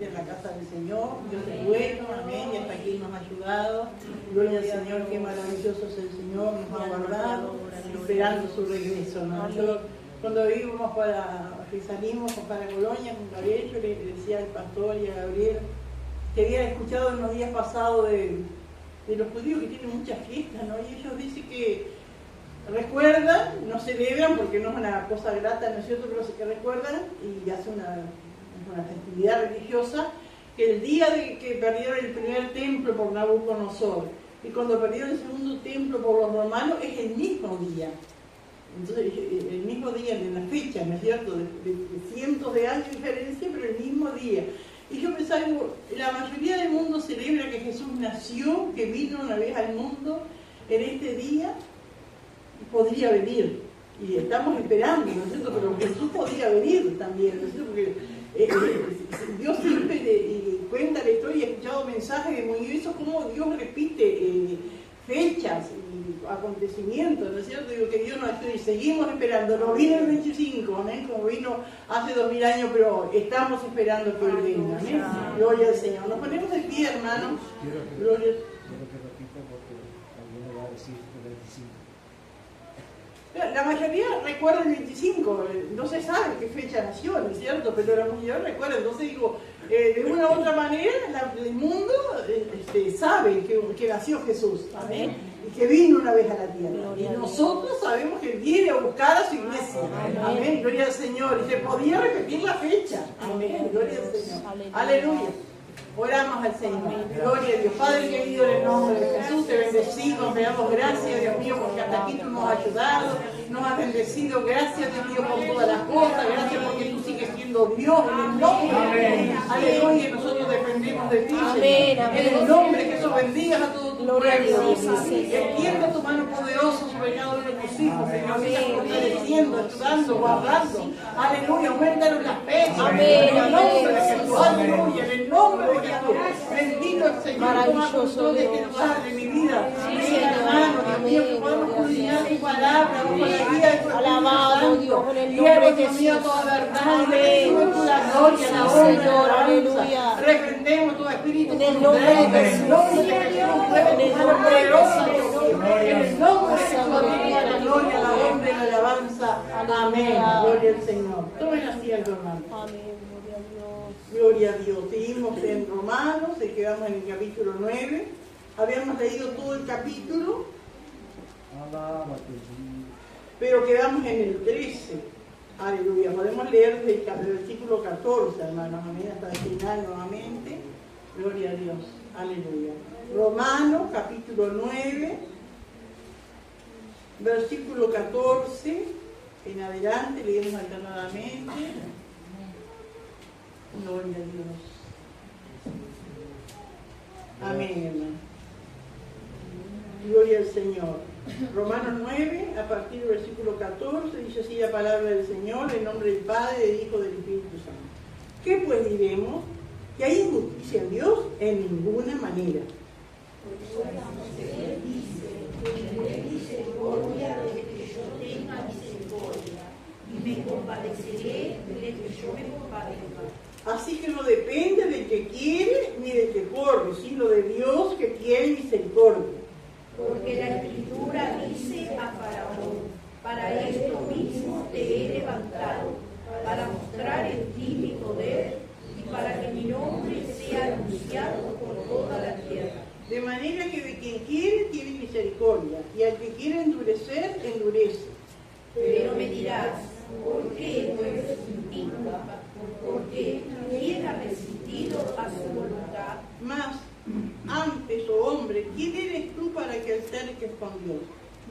presente en la casa del Señor. Dios es bueno, amén, y hasta aquí nos ha ayudado. Gloria al Señor, qué maravilloso es el Señor, nos ha guardado, esperando su regreso, ¿no? Yo, cuando íbamos salimos para Colonia con Gabriel, yo le decía al pastor y a Gabriel que había escuchado en los días pasados de los judíos que tienen muchas fiestas, ¿no? Y ellos dicen que recuerdan, no celebran porque no es una cosa grata, ¿no es cierto? Pero sí que recuerdan y hacen una festividad religiosa, que el día de que perdieron el primer templo por Nabucodonosor y cuando perdieron el segundo templo por los romanos es el mismo día. Entonces, el mismo día, en la fecha, ¿no es cierto? De cientos de años de diferencia, pero el mismo día. Y yo pensaba, la mayoría del mundo celebra que Jesús nació, que vino una vez al mundo en este día, y podría venir. Y estamos esperando, ¿no es cierto? Pero Jesús podría venir también, ¿no es cierto? Porque Dios siempre cuenta la historia, he escuchado mensajes de muy eso, cómo Dios repite fechas y acontecimientos, ¿no es cierto? Digo que Dios nos y seguimos esperando, no vino el 25, ¿amén? Como vino hace 2000 años, pero estamos esperando que Él venga, ¿amén? Gloria al Señor. Nos ponemos de pie, hermanos. Gloria. Quiero que repita porque alguien va a decir el 25. La mayoría recuerda el 25, no se sabe qué fecha nació, ¿no es cierto? Pero la mayoría recuerda, entonces digo, de una u otra manera el mundo sabe que nació Jesús, amén, y que vino una vez a la tierra. Y nosotros sabemos que viene a buscar a su iglesia, amén, gloria al Señor, y se podía repetir la fecha, amén, gloria al Señor, aleluya. Oramos al Señor. Gloria a Dios. Padre querido, en el nombre de Jesús, te bendecimos, te damos gracias, Dios mío, porque hasta aquí tú nos has ayudado, nos has bendecido. Gracias, Dios mío, por todas las cosas. Gracias porque tú sigues siendo Dios en el nombre de Jesús. Aleluya, nosotros dependemos de ti, Señor. En el nombre de Jesús, bendigas a todo tu pueblo. Extiende tu mano poderosa sobre cada uno de tus hijos, Señor. Sigas fortaleciendo, ayudando, guardando. Aleluya, aumentaron las fechas. En el nombre de Jesús. Aleluya, en el nombre de Jesús. Bendito el Señor, maravilloso de mi vida. Hermano, Dios mío, que podamos cuidar tu palabra, con la guía de tu alabado Dios, en el nombre de Jesús, toda verdad, la gloria, la honra, la aleluya. Reprendemos todo espíritu en el nombre de Jesús, en el nombre poderoso, en el nombre de Jesús, la gloria, la honra y la alabanza. Amén. Gloria al Señor. Tomen asiento, hermano. Amén. Gloria a Dios. Seguimos en Romanos, quedamos en el capítulo 9. Habíamos leído todo el capítulo, pero quedamos en el 13. Aleluya. Podemos leer desde el versículo 14, hermanos. Amén. Hasta el final nuevamente. Gloria a Dios. Aleluya. Romanos, capítulo 9, versículo 14. En adelante, leemos alternadamente. Gloria a Dios. Amén, hermano. Gloria al Señor. Romanos 9, a partir del versículo 14, dice así la palabra del Señor, en nombre del Padre, del Hijo y del Espíritu Santo. ¿Qué pues diremos? ¿Que hay injusticia en Dios? En ninguna manera. Misericordia de que yo tenga misericordia, y me compadeceré de que yo me compadezca. Así que no depende del que quiere ni del que corre, sino de Dios que tiene misericordia. Porque la Escritura dice a Faraón: para esto mismo te he levantado, para mostrar en ti mi poder y para que mi nombre sea anunciado por toda la tierra. De manera que de quien quiere tiene misericordia, y al que quiere endurecer, endurece. Pero me dirás: ¿por qué no eres indigno? Porque ¿quién ha resistido a su voluntad? Mas, antes, oh hombre, ¿quién eres tú para que acerques con Dios?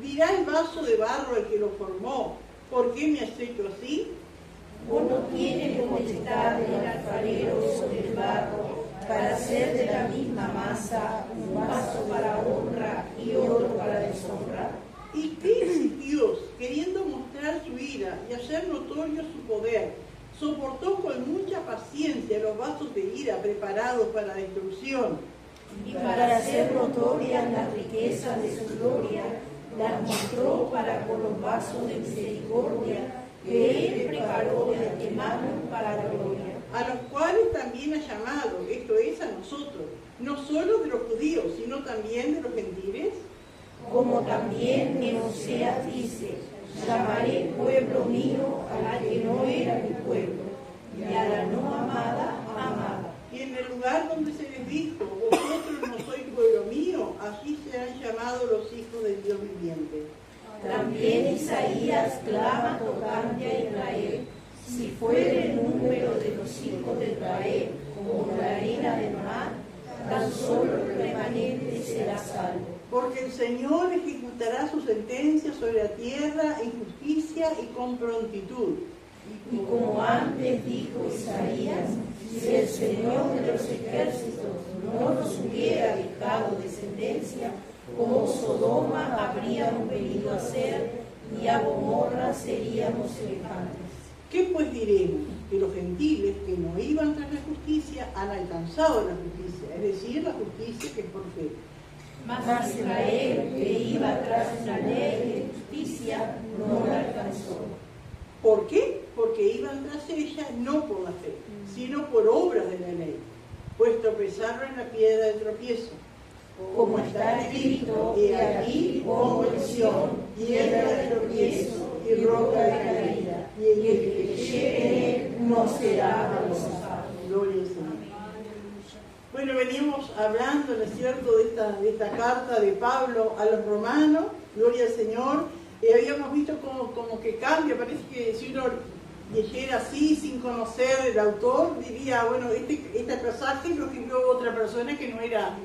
Dirá el vaso de barro al que lo formó: ¿por qué me has hecho así? ¿O no tiene potestad el alfarero sobre el barro para hacer de la misma masa un vaso para honra y otro para deshonra? ¿Y qué si Dios, queriendo mostrar su ira y hacer notorio su poder, soportó con mucha paciencia los vasos de ira preparados para destrucción? Y para hacer notorias las riquezas de su gloria, las mostró para con los vasos de misericordia que él preparó de antemano para la gloria. a los cuales también ha llamado, esto es, a nosotros, no solo de los judíos, sino también de los gentiles. Como también en Oseas dice, llamaré pueblo mío a la que no era mi pueblo, y a la no amada, amada. Y en el lugar donde se les dijo, vosotros no sois pueblo mío, allí serán llamados los hijos del Dios viviente. También Isaías clama tocante a Israel, si fuere el número de los hijos de Israel como la arena del mar, tan solo el remanente será salvo. Porque el Señor ejecutará su sentencia sobre la tierra en justicia y con prontitud. Y como antes dijo Isaías, si el Señor de los ejércitos no nos hubiera dejado descendencia, como Sodoma habríamos venido a ser, y a Gomorra seríamos semejantes. ¿Qué pues diremos? Que los gentiles que no iban tras la justicia han alcanzado la justicia, es decir, la justicia que es por fe. Mas Israel, que iba tras la ley de justicia, no la alcanzó. ¿Por qué? Porque iban tras ella no por la fe, sino por obras de la ley, pues tropezaron en la piedra de tropiezo. Como está escrito, y aquí pongo en Sión piedra de tropiezo y roca de caída, y el que creyere en él no será avergonzado. Gloria al Señor. Bueno, venimos hablando, ¿no es cierto?, de esta carta de Pablo a los romanos, gloria al Señor. Habíamos visto como que cambia, parece que si uno leyera así, sin conocer el autor, diría, bueno, este pasaje lo escribió otra persona que no era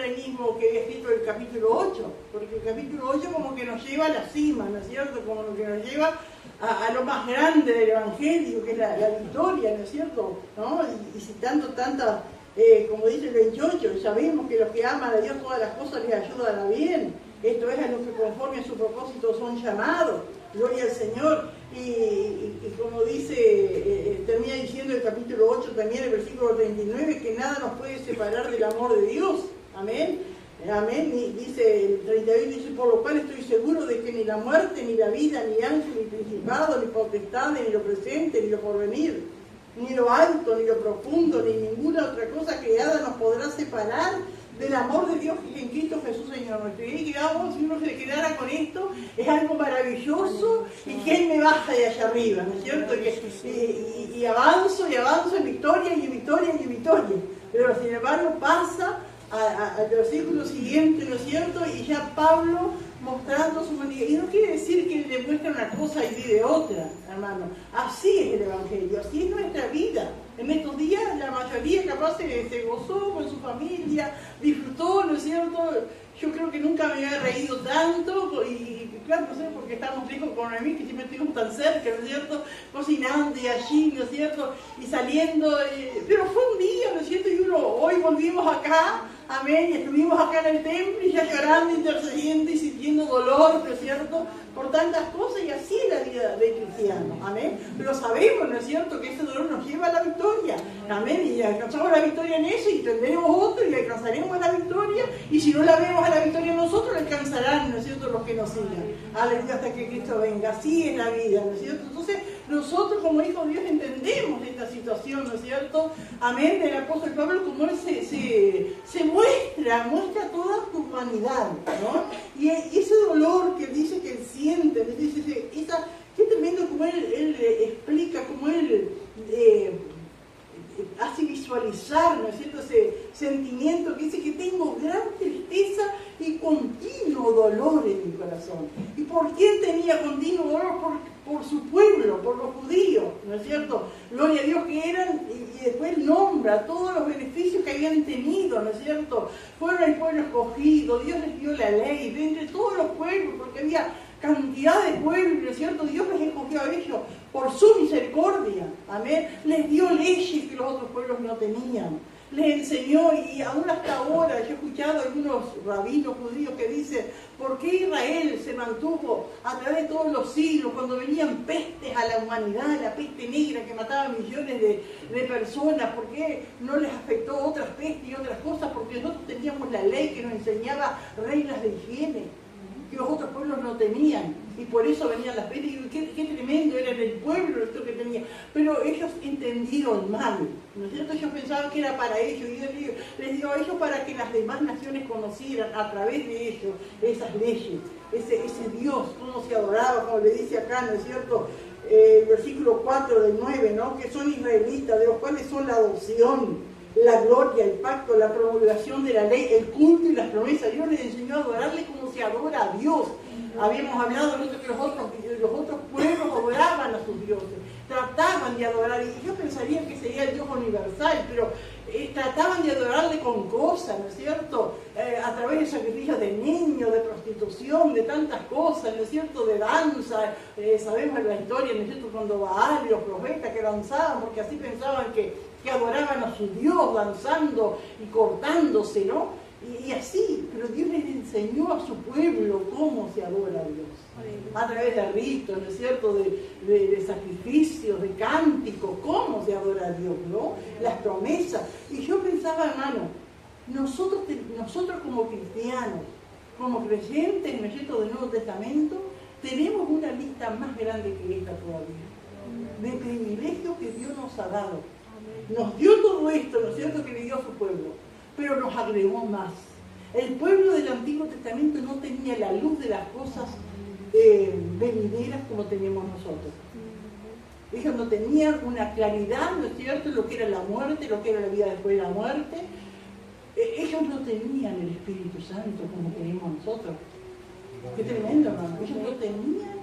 el mismo que había escrito el capítulo 8, porque el capítulo 8 como que nos lleva a la cima, ¿no es cierto?, como que nos lleva a lo más grande del Evangelio, que es la victoria, ¿no es cierto?, ¿no? Y citando tantas, como dice el 28, sabemos que los que aman a Dios todas las cosas les ayudan a bien, esto es a los que conforme a su propósito son llamados, gloria al Señor. Y como dice, termina diciendo el capítulo 8 también, el versículo 39, que nada nos puede separar del amor de Dios. Amén. Amén. Y dice el 31, dice, por lo cual estoy seguro de que ni la muerte, ni la vida, ni ángel, ni principado, ni potestades, ni lo presente, ni lo porvenir, ni lo alto, ni lo profundo, ni ninguna otra cosa creada nos podrá separar del amor de Dios que es en Cristo Jesús, Señor nuestro. Y digamos, si uno se quedara con esto, es algo maravilloso, y ¿quién me baja de allá arriba? ¿No es cierto? Y avanzo en victoria, y en victoria, y en victoria. Pero sin embargo pasa al versículo siguiente, ¿no es cierto? Y ya Pablo mostrando su humanidad. Y no quiere decir que él demuestra una cosa y vive otra, hermano. Así es el Evangelio, así es nuestra vida. En estos días la mayoría capaz se gozó con su familia, disfrutó, ¿no es cierto? Yo creo que nunca me había reído tanto, y claro, no sé, porque estamos lejos con mí, que siempre estuvimos tan cerca, ¿no es cierto? Cocinando y allí, ¿no es cierto? Y saliendo, pero fue un día, ¿no es cierto? Y hoy volvimos acá, amén, y estuvimos acá en el templo y ya llorando, intercediendo y sintiendo dolor, ¿no es cierto?, por tantas cosas, y así es la vida de cristiano, amén. Pero sabemos, ¿no es cierto?, que ese dolor nos lleva a la victoria, amén, y alcanzamos la victoria en eso, y tendremos otro, y alcanzaremos la victoria, y si no la vemos a la victoria nosotros, la alcanzarán, ¿no es cierto?, los que nos sigan, aleluya, hasta que Cristo venga. Así es la vida, ¿no es cierto? Entonces, nosotros como hijos de Dios entendemos esta situación, ¿no es cierto?, amén, del apóstol Pablo, como él se muestra toda su humanidad, ¿no? Y ese dolor que él dice que él siente, qué tremendo como él explica, como él hace visualizar, ¿no es cierto?, ese sentimiento que dice que tengo gran tristeza y continuo dolor en mi corazón. ¿Y por quién tenía continuo dolor? Por su pueblo, por los judíos, ¿no es cierto? Gloria a Dios que eran, y después nombra todos los beneficios que habían tenido, ¿no es cierto? Fueron el pueblo escogido, Dios les dio la ley, de entre todos los pueblos, porque había cantidad de pueblos, ¿no es cierto? Dios les escogió a ellos por su misericordia, amén. Les dio leyes que los otros pueblos no tenían. Les enseñó, y aún hasta ahora yo he escuchado a algunos rabinos judíos que dicen, ¿por qué Israel se mantuvo a través de todos los siglos cuando venían pestes a la humanidad, la peste negra que mataba millones de personas? ¿Por qué no les afectó otras pestes y otras cosas? Porque nosotros teníamos la ley que nos enseñaba reglas de higiene. que los otros pueblos no tenían, y por eso venían las penas, y qué tremendo era el pueblo esto que tenía, pero ellos entendieron mal, ¿no es cierto? Ellos pensaban que era para ellos, y Dios les dio a ellos para que las demás naciones conocieran a través de ellos esas leyes, ese Dios, cómo se adoraba, como le dice acá, ¿no es cierto? El versículo 4 del 9, ¿no? Que son israelitas, de los cuales son la adopción, la gloria, el pacto, la promulgación de la ley, el culto y las promesas. Dios les enseñó a adorarle como se adora a Dios. Habíamos hablado de que los otros pueblos adoraban a sus dioses, trataban de adorar, y yo pensaría que sería el Dios universal, pero trataban de adorarle con cosas, ¿no es cierto? A través de sacrificios de niños, de prostitución, de tantas cosas, ¿no es cierto? De danza, sabemos la historia, ¿no es cierto? Cuando Baal y los profetas que danzaban, porque así pensaban que adoraban a su Dios, danzando y cortándose, ¿no? Y así, pero Dios les enseñó a su pueblo cómo se adora a Dios. A través de ritos, ¿no es cierto? De sacrificios, de cánticos, cómo se adora a Dios, ¿no? Las promesas. Y yo pensaba, hermano, nosotros como cristianos, como creyentes, ¿no es cierto?, del Nuevo Testamento, tenemos una lista más grande que esta todavía, de privilegios que Dios nos ha dado. Nos dio todo esto, ¿no es cierto?, que le dio a su pueblo, pero nos agregó más. El pueblo del Antiguo Testamento no tenía la luz de las cosas venideras como tenemos nosotros. Ellos no tenían una claridad, ¿no es cierto?, lo que era la muerte, lo que era la vida después de la muerte. Ellos no tenían el Espíritu Santo como tenemos nosotros. Qué tremendo, hermano. Ellos no tenían,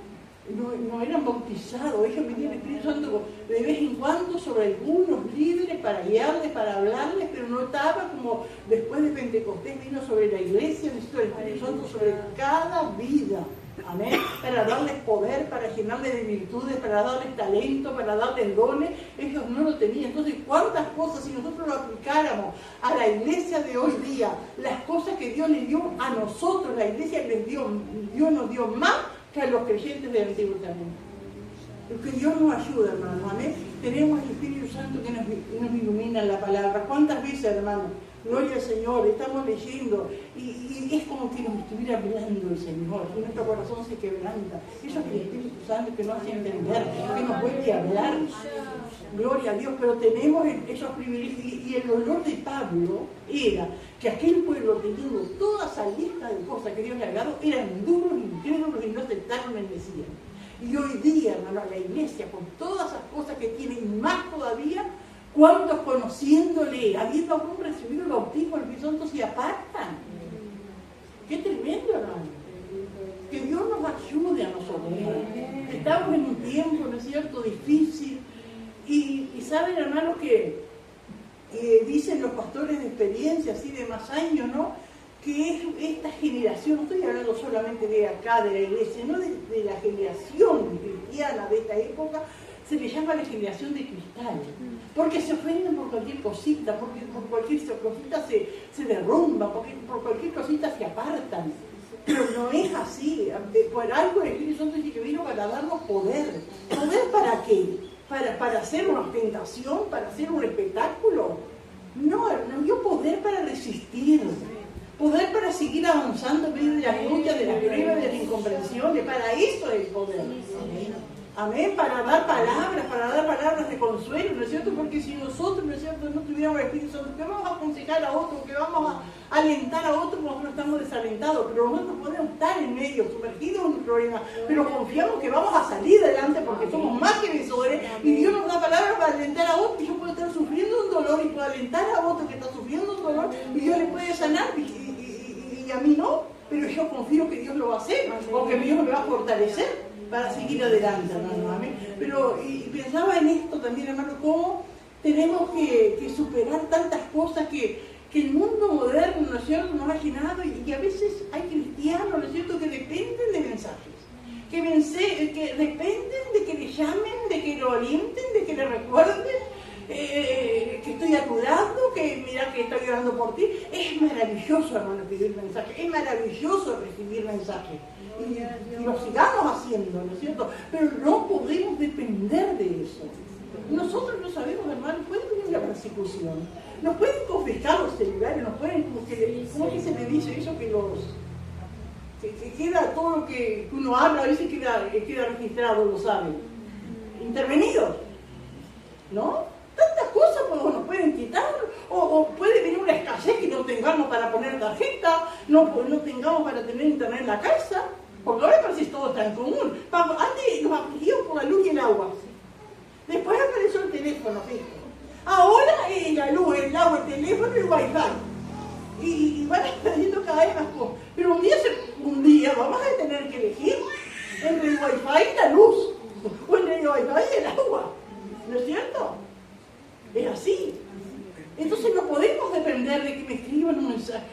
no eran bautizados. Ellos venían el Espíritu Santo de vez en cuando sobre algunos líderes para guiarles, para hablarles, pero no estaba como después de Pentecostés vino sobre la iglesia, necesito el Espíritu Santo sobre cada vida. Amén. Para darles poder, para llenarles de virtudes, para darles talento, para darles dones. Ellos no lo tenían. Entonces, ¿cuántas cosas, si nosotros lo aplicáramos a la iglesia de hoy día, las cosas que Dios les dio a nosotros, la iglesia Dios nos dio más que a los creyentes del Antiguo Testamento? Que Dios nos ayuda, hermanos. Amén. Tenemos el Espíritu Santo que nos ilumina en la palabra. ¿Cuántas veces, hermanos? Gloria al Señor, estamos leyendo y es como que nos estuviera hablando el Señor, y nuestro corazón se quebranta. Eso es el Espíritu Santo que nos hace entender, que nos puede hablar. Gloria a Dios, pero tenemos esos privilegios. Y el dolor de Pablo era que aquel pueblo, teniendo toda esa lista de cosas que Dios le había dado, eran duros, incrédulos y no aceptaron el Mesías. Y hoy día, hermano, la iglesia, con todas esas cosas que tiene y más todavía, ¿cuántos conociéndole, habiendo aún recibido el bautismo del Espíritu Santo, se apartan? ¡Qué tremendo, hermano! Que Dios nos ayude a nosotros. Estamos en un tiempo, ¿no es cierto?, difícil. Y saben, hermanos, que dicen los pastores de experiencia, así de más años, ¿no?, que esta generación, no estoy hablando solamente de acá, de la iglesia, sino de la generación cristiana de esta época, se le llama la generación de cristal, porque se ofenden por cualquier cosita, porque por cualquier cosita se derrumban, porque por cualquier cosita se apartan. Pero no es así. Por algo el Espíritu Santo dice que vino para darnos poder. ¿Poder para qué? ¿Para hacer una ostentación? ¿Para hacer un espectáculo? No, nos dio poder para resistir. Poder para seguir avanzando en medio de las luchas, de las pruebas, de las incomprensiones. Para eso es el poder. Amén, para dar palabras de consuelo, ¿no es cierto? Porque si nosotros, ¿no es cierto?, no tuviéramos el Espíritu Santo, que vamos a aconsejar a otro, que vamos a alentar a otro, nosotros estamos desalentados, pero nosotros podemos estar en medio, sumergidos en un problema, pero confiamos que vamos a salir adelante porque somos más que vencedores y Dios nos da palabras para alentar a otro, y yo puedo estar sufriendo un dolor y puedo alentar a otro que está sufriendo un dolor y Dios le puede sanar y a mí no, pero yo confío que Dios lo va a hacer o que Dios me va a fortalecer para seguir adelante, hermano. Amén. Pero y pensaba en esto también, hermano, cómo tenemos que superar tantas cosas que el mundo moderno, ¿no es cierto?, nos ha llenado, y a veces hay cristianos, ¿no es cierto?, que dependen de mensajes, que dependen de que le llamen, de que lo alienten, de que le recuerden que estoy a tu lado, que mira que estoy orando por ti. Es maravilloso, hermano, pedir mensajes, es maravilloso recibir mensajes. Y lo sigamos haciendo, ¿no es cierto? Pero no podemos depender de eso. Nosotros no sabemos, hermano, puede venir una persecución, nos pueden confiscar los celulares, nos pueden, ¿cómo que se le dice eso? Que que queda todo lo que uno habla, a veces queda registrado, lo saben, intervenidos, ¿no? Tantas cosas pues, nos pueden quitar, o puede venir una escasez que no tengamos para poner tarjeta, no tengamos para tener internet en la casa, porque ahora parece que todo está en común. Antes nos afligíamos por la luz y el agua, después apareció el teléfono fijo, ahora la luz, el agua, el teléfono y el wifi. Y van aprendiendo cada vez más cosas. Pero un día vamos a tener que elegir entre el wifi y la luz, o entre el wifi y el agua, ¿no es cierto? Es así. Entonces no podemos depender de que me escriban un mensaje.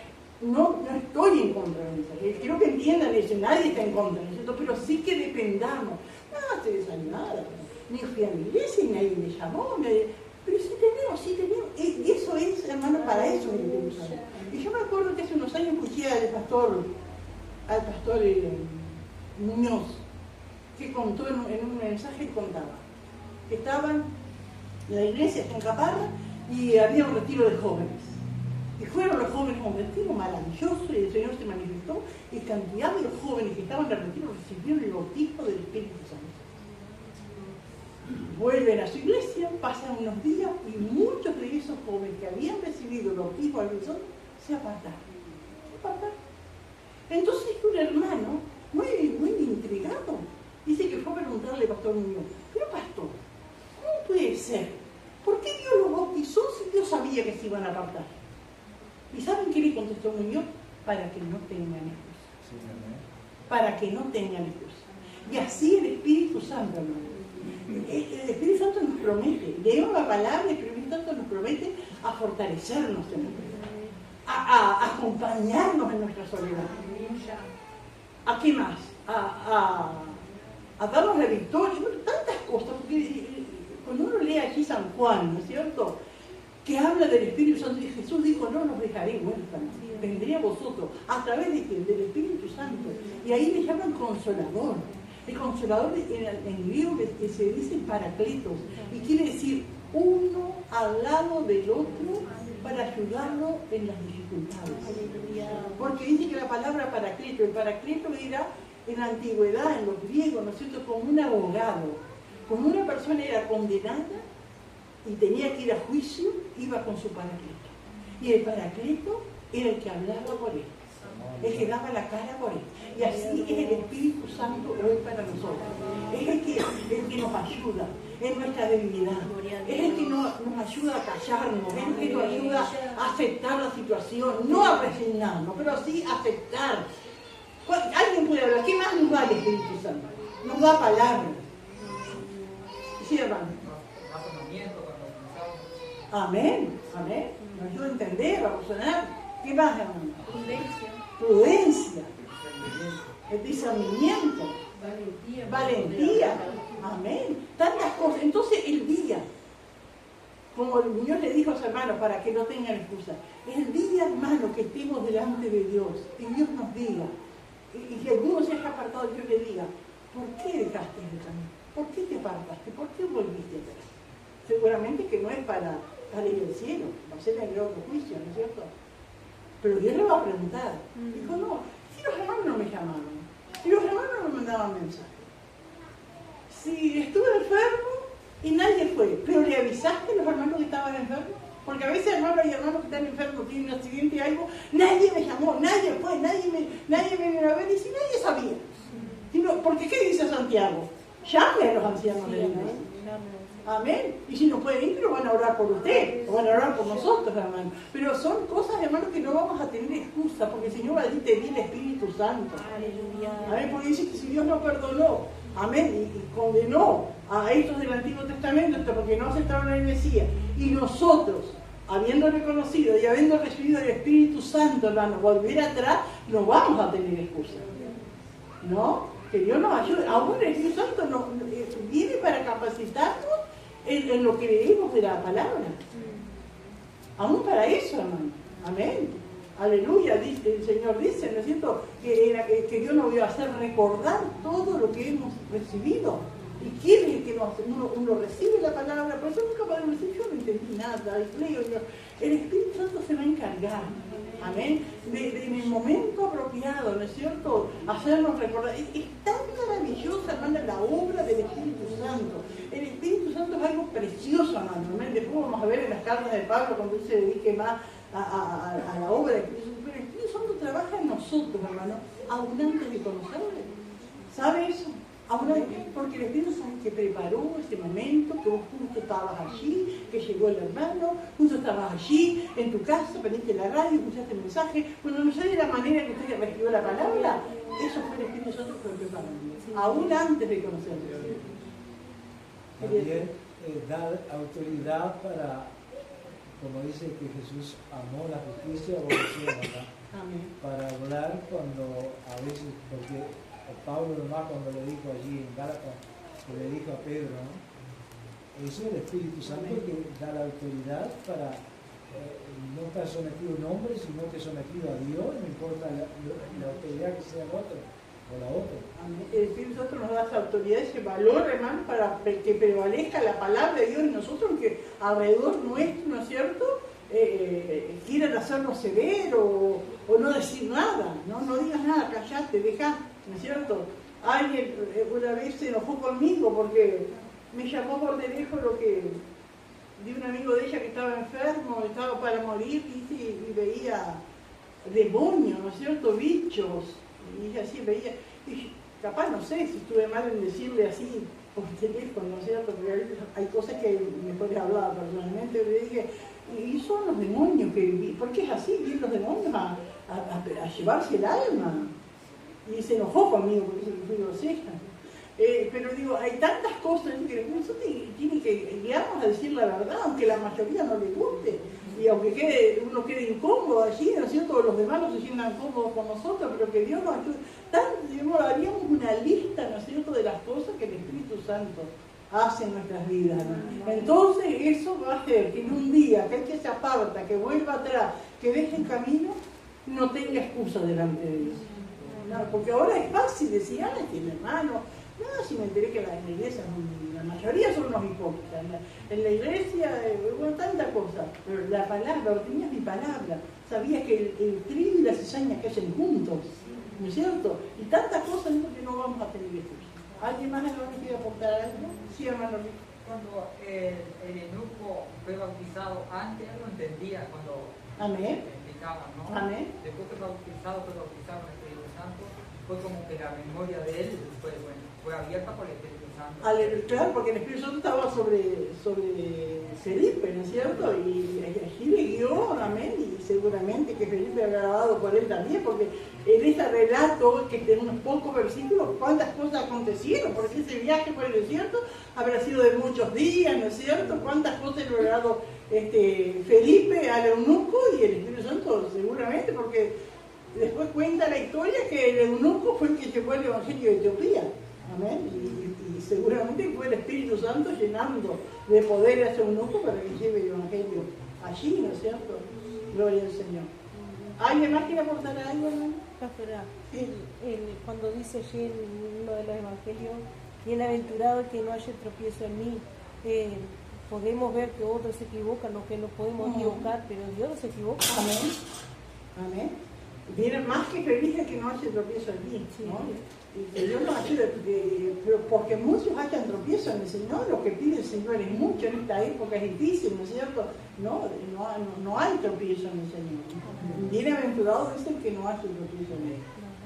No estoy en contra del mensaje. Quiero que entiendan eso, nadie está en contra, ¿no es cierto? Pero sí que dependamos. No, estoy desanimada, ni fui a mi iglesia y nadie me llamó, pero sí tenemos. Y eso es, hermano, para eso es el Espíritu Santo. Y yo me acuerdo que hace unos años escuché al pastor Muñoz, que contó en un mensaje, contaba que estaban en la iglesia en Caparra y había un retiro de jóvenes. Y fueron los jóvenes a un retiro maravilloso y el Señor se manifestó y cantidad de los jóvenes que estaban en el retiro recibieron el bautismo del Espíritu Santo. Vuelven a su iglesia, pasan unos días y muchos de esos jóvenes que habían recibido el bautismo del Espíritu Santo se apartaron. Entonces un hermano, muy intrigado, dice que fue a preguntarle al pastor Muñoz, pero pastor, ¿cómo puede ser? ¿Por qué Dios los bautizó si Dios sabía que se iban a apartar? ¿Y saben qué le contestó Muñoz? Para que no tengan excusa. Para que no tengan excusa. Y así el Espíritu Santo, hermano. El Espíritu Santo nos promete, leemos la palabra, el Espíritu Santo nos promete a fortalecernos en nuestra vida, a acompañarnos en nuestra soledad. ¿A qué más? A darnos la victoria, tantas cosas, porque cuando uno lee aquí San Juan, ¿no es cierto?, que habla del Espíritu Santo, y Jesús dijo, no los dejaré huérfanos, vendré a vosotros, ¿a través de qué? Del Espíritu Santo. Y ahí le llaman Consolador. El Consolador en griego que se dice Paracletos, y quiere decir uno al lado del otro para ayudarlo en las dificultades. Porque dice que la palabra Paracleto, el Paracleto era en la antigüedad, en los griegos, ¿no es cierto?, como un abogado. Como una persona era condenada y tenía que ir a juicio, iba con su Paracleto. Y el Paracleto era el que hablaba por él, el que daba la cara por él. Y así es el Espíritu Santo hoy para nosotros. Es el que nos ayuda en nuestra debilidad. Es el que nos ayuda a callarnos, es el que nos ayuda a aceptar la situación, no a resignarnos, pero sí a aceptar. Alguien puede hablar, ¿qué más nos da el Espíritu Santo? Nos da palabras. Sí, hermano. Amén, amén. Nos ayuda a entender, a razonar. ¿Qué más, hermano? Prudencia. El discernimiento. Valentía. Amén. Tantas cosas. Entonces, el día, como el Muñoz le dijo a su hermano, para que no tengan excusa, el día, hermano, que estemos delante de Dios y Dios nos diga, y que alguno se haya apartado, Dios le diga, ¿por qué dejaste el camino? ¿Por qué te apartaste? ¿Por qué volviste atrás? Seguramente que no es para ir al cielo, va a ser en el otro juicio, ¿no es cierto? Pero Dios le va a preguntar. Dijo, no, si los hermanos no me llamaban, si los hermanos no me mandaban mensajes, si estuve enfermo y nadie fue, pero le avisaste a los hermanos que estaban enfermos, porque a veces hermanos y hermanos que están enfermos tienen un accidente y algo, nadie me llamó, nadie fue, nadie me vino a ver, y si nadie sabía. Porque ¿qué dice Santiago? Llame a los ancianos de la iglesia. Amén. Y si no pueden ir, pero van a orar por usted, o van a orar por nosotros, hermano. Pero son cosas, hermanos, que no vamos a tener excusa, porque el Señor va a decir, te di el Espíritu Santo. Amén, porque dice que si Dios no perdonó, amén, y condenó a estos del Antiguo Testamento, porque no aceptaron el Mesías, y nosotros, habiendo reconocido y habiendo recibido el Espíritu Santo, hermano, volver atrás, no vamos a tener excusa. ¿No? Que Dios nos ayude. Aún el Espíritu Santo viene para capacitarnos en lo que leemos de la palabra. Aún para eso, hermano. Amén. Aleluya. El Señor dice, ¿no es cierto?, que Dios nos va a hacer recordar todo lo que hemos recibido. ¿Y quién es el que uno recibe la palabra? Por eso nunca podemos decir, yo no entendí nada, leo, el Espíritu Santo Santo se va a encargar, amén, de en el momento apropiado, ¿no es cierto?, hacernos recordar. Es tan maravillosa, hermana, la obra del Espíritu Santo. El Espíritu Santo es algo precioso, hermano, amén. Después vamos a ver en las cartas de Pablo cuando él se dedique más a la obra del Espíritu Santo. Pero el Espíritu Santo trabaja en nosotros, hermano, aún antes de conocerle. ¿Sabe eso? Ahora, porque el Espíritu Santo que preparó este momento, que vos justo estabas allí, que llegó el hermano, justo estabas allí, en tu casa, prendiste la radio, escuchaste el mensaje, cuando no sé de la manera que usted recibió la palabra, eso fue el Espíritu Santo que lo preparó, aún antes de conocerlo. También dar autoridad para, como dice que Jesús amó la justicia, aborreció la maldad, para hablar cuando a veces, porque Pablo nomás cuando le dijo allí en Gálatas, que le dijo a Pedro, ¿no? Eso es el Espíritu Santo que da la autoridad para no estar sometido a un hombre, sino que sometido a Dios, no importa la autoridad que sea el otro o la otra. El Espíritu Santo nos da esa autoridad, ese valor, hermano, para que prevalezca la palabra de Dios en nosotros, que alrededor nuestro, ¿no es cierto?, quieran hacernos severo o no decir nada, no digas nada, callate, dejá, ¿no es cierto? Alguien una vez se enojó conmigo porque me llamó por teléfono de un amigo de ella que estaba enfermo, estaba para morir, y veía demonios, ¿no es cierto?, bichos, y ella así veía, y capaz no sé si estuve mal en decirle así por teléfono, ¿no es cierto?, porque hay cosas que mejor hablar personalmente, le dije, y son los demonios que, porque es así, vienen los demonios a llevarse el alma. Y se enojó conmigo porque se fui grosera. Pero digo, hay tantas cosas que el Espíritu Santo tiene que guiarnos a decir la verdad, aunque la mayoría no le guste. Y aunque uno quede incómodo allí, ¿no es cierto?, los demás no se sientan cómodos con nosotros, pero que Dios nos ayude. Haríamos una lista, ¿no es cierto?, de las cosas que el Espíritu Santo hace en nuestras vidas, ¿no? Entonces eso va a hacer que en un día que hay que se aparta, que vuelva atrás, que deje el camino, no tenga excusa delante de Dios. No, porque ahora es fácil decir, tiene hermano, no, si me enteré que en la iglesia, la mayoría son unos hipócritas, en la iglesia, bueno, tanta cosa, pero la palabra, tenías mi palabra, sabías que el trigo y la cizaña crecen juntos, ¿no es cierto? Y tantas cosas que no vamos a tener excusa. ¿Alguien más le quiere aportar algo? Sí, hermano. Cuando el eunuco fue bautizado, antes él no entendía cuando Amén. explicaban, ¿no? Amén. Después que fue bautizado con el Espíritu Santo, fue como que la memoria de él fue abierta por el Espíritu Santo. Claro, porque el Espíritu Santo estaba sobre Felipe, ¿no es cierto? Y allí le guió, amén, y seguramente que Felipe había grabado por él también, porque en ese relato, que tiene unos pocos versículos, cuántas cosas acontecieron, porque ese viaje por el desierto habrá sido de muchos días, ¿no es cierto? Cuántas cosas le habrá dado Felipe al eunuco y el Espíritu Santo, seguramente, porque después cuenta la historia que el eunuco fue el que llevó el Evangelio de Etiopía. Amén. Y seguramente fue el Espíritu Santo llenando de poder a ese eunuco para que lleve el Evangelio allí, ¿no es cierto? Gloria al Señor. ¿Alguien más quiere aportar algo, hermano? Pastora, cuando dice allí en uno de los evangelios, bienaventurado el que no haya tropiezo en mí, podemos ver que otros se equivocan, o que nos podemos equivocar, pero Dios no se equivoca. Amén. Amén. Viene más que feliz el que no haya tropiezo en mí, ¿no? Y que Dios nos ayude, pero porque muchos hayan tropiezo en el Señor, lo que pide el Señor es mucho en esta época, es difícil, ¿no es cierto? No hay tropiezo en el Señor. Bienaventurado es el que no haya tropiezo en él.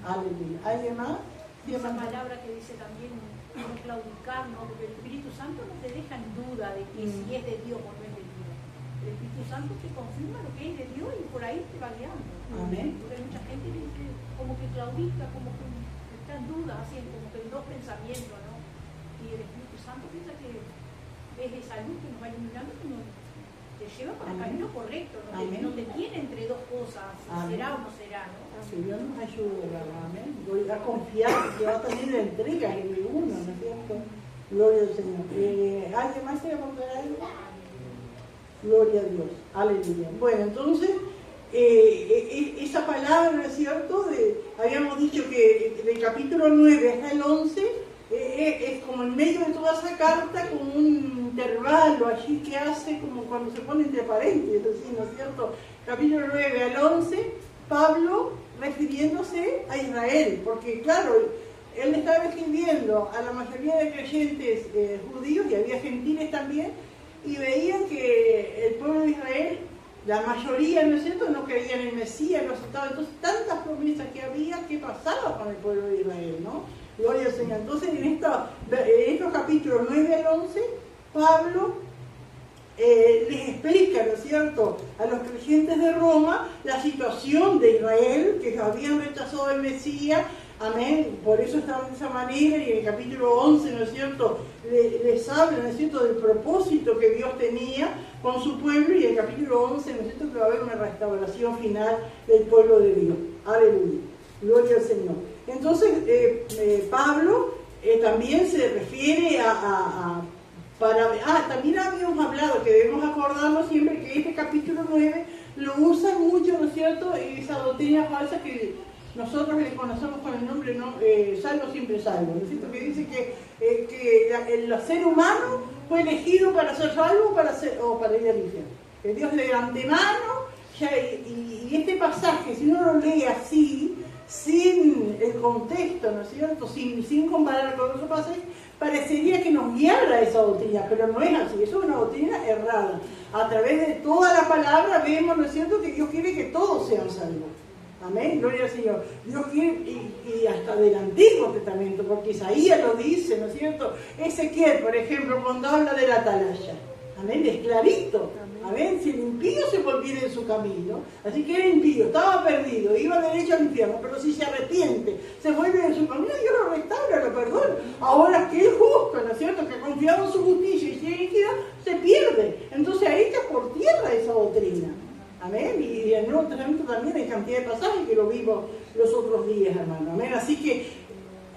Aleluya. ¿Alguien más? Esa palabra que dice también no claudicar, ¿no? Porque el Espíritu Santo no te deja en duda de que si es de Dios o no es de Dios. El Espíritu Santo te confirma lo que es de Dios y por ahí te va guiando. Amén. Porque hay mucha gente que como que claudica, como que está en duda, así como que en dos pensamientos, ¿no? Y el Espíritu Santo piensa que es esa luz que nos va iluminando, que te lleva por el camino correcto, no te tiene entre dos cosas, será o no será, ¿no? Que Dios nos ayude, amén. Voy a confiar que va a tener la entrega en uno, ¿no es cierto? Gloria al Señor. ¿Alguien más quiere aportar algo? Gloria a Dios. Aleluya. Bueno, entonces, esa palabra, ¿no es cierto? Habíamos dicho que del capítulo 9 hasta el 11 es como en medio de toda esa carta, como un intervalo allí que hace como cuando se pone entre paréntesis, así, ¿no es cierto? capítulo 9 al 11, Pablo refiriéndose a Israel, porque claro, él estaba escribiendo a la mayoría de creyentes judíos, y había gentiles también, y veían que el pueblo de Israel, la mayoría, ¿no es cierto?, no creían en el Mesías, no aceptaban. Entonces, tantas promesas que había, ¿qué pasaba con el pueblo de Israel, no? Gloria al Señor. Entonces, en estos capítulos 9 al 11, Pablo les explica, ¿no es cierto?, a los creyentes de Roma la situación de Israel, que habían rechazado el Mesías. Amén, por eso estaban de esa manera, y en el capítulo 11, ¿no es cierto?, les habla, ¿no es cierto?, del propósito que Dios tenía con su pueblo, y en el capítulo 11, ¿no es cierto?, que va a haber una restauración final del pueblo de Dios. Aleluya, gloria al Señor. Entonces, Pablo también se refiere también habíamos hablado que debemos acordarnos siempre que este capítulo 9 lo usa mucho, ¿no es cierto?, esa doctrina falsa que nosotros le conocemos con el nombre, ¿no?, salvo siempre salvo, ¿no es cierto?, que dice que el ser humano fue elegido para ser salvo o para ir al infierno. Que Dios de antemano, y este pasaje, si uno lo lee así, sin el contexto, ¿no es cierto?, sin comparar con otros pasajes, parecería que nos guiara esa doctrina, pero no es así, eso es una doctrina errada. A través de toda la palabra vemos, ¿no es cierto?, que Dios quiere que todos sean salvos. Amén, gloria al Señor. Dios quiere, y hasta del Antiguo Testamento, porque Isaías lo dice, ¿no es cierto? Ezequiel, por ejemplo, cuando habla de la atalaya, amén, es clarito. Amén, si el impío se volviera en su camino, así que era impío, estaba perdido, iba derecho al infierno, pero si se arrepiente, se vuelve en su camino, Dios lo restaura, lo perdona. Ahora que es justo, ¿no es cierto?, que ha confiado en su justicia y su iniquidad, se pierde. Entonces ahí está por tierra esa doctrina. Amén, y en el Nuevo Testamento también hay cantidad de pasajes que lo vimos los otros días, hermano. Amén, así que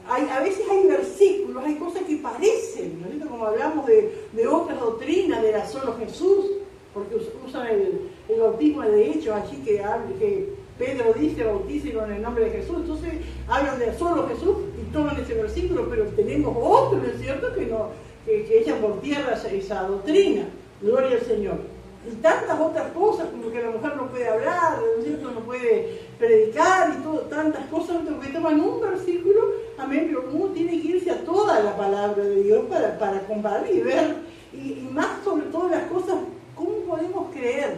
a veces hay versículos, hay cosas que parecen, ¿no es cierto?, como hablamos de otras doctrinas, de la solo Jesús, porque usan el bautismo de hecho, allí que Pedro dice, bautícelo en el nombre de Jesús. Entonces hablan de solo Jesús y toman ese versículo, pero tenemos otro, ¿no es cierto?, que echan por tierra esa doctrina. Gloria al Señor. Y tantas otras cosas, como que la mujer no puede hablar, ¿no es cierto?, no puede predicar y todo, tantas cosas que toman un versículo, amén, pero uno tiene que irse a toda la palabra de Dios para comparar y ver, y más sobre todas las cosas, ¿cómo podemos creer?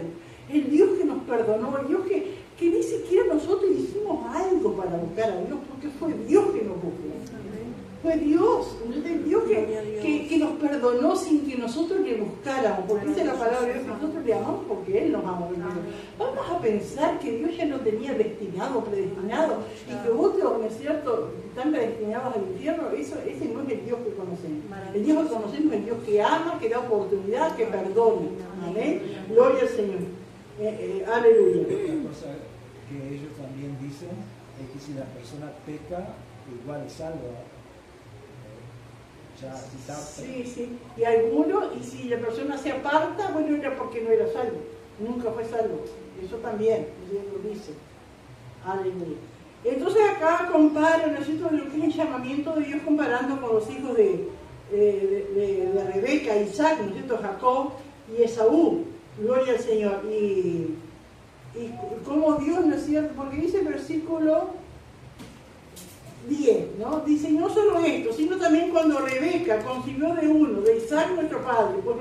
El Dios que nos perdonó, el Dios que ni siquiera nosotros hicimos algo para buscar a Dios, porque fue Dios que nos buscó. Fue Dios, el Dios que nos perdonó sin que nosotros le buscáramos, porque dice la palabra de Dios que nosotros le amamos porque Él nos amó. Vamos a pensar que Dios ya nos tenía destinado, predestinado, y que otros, ¿no es cierto?, están predestinados al infierno. Ese no es el Dios que conocemos. El Dios que conocemos es el Dios que ama, que da oportunidad, que perdona. Amén. Gloria al Señor. Aleluya. Otra cosa que ellos también dicen es que si la persona peca, igual es salva. Sí, y algunos, y si la persona se aparta, bueno, era porque no era salvo, nunca fue salvo. Eso también, Dios lo dice. Aleluya. Entonces acá compara, ¿no es cierto?, lo que es el llamamiento de Dios comparando con los hijos de Rebeca, Isaac, ¿no es cierto?, Jacob y Esaú. Gloria al Señor. Y como Dios, ¿no es cierto?, porque dice el versículo 10, ¿no? Dice, y no solo esto, sino también cuando Rebeca concibió de uno, de Isaac nuestro padre, pues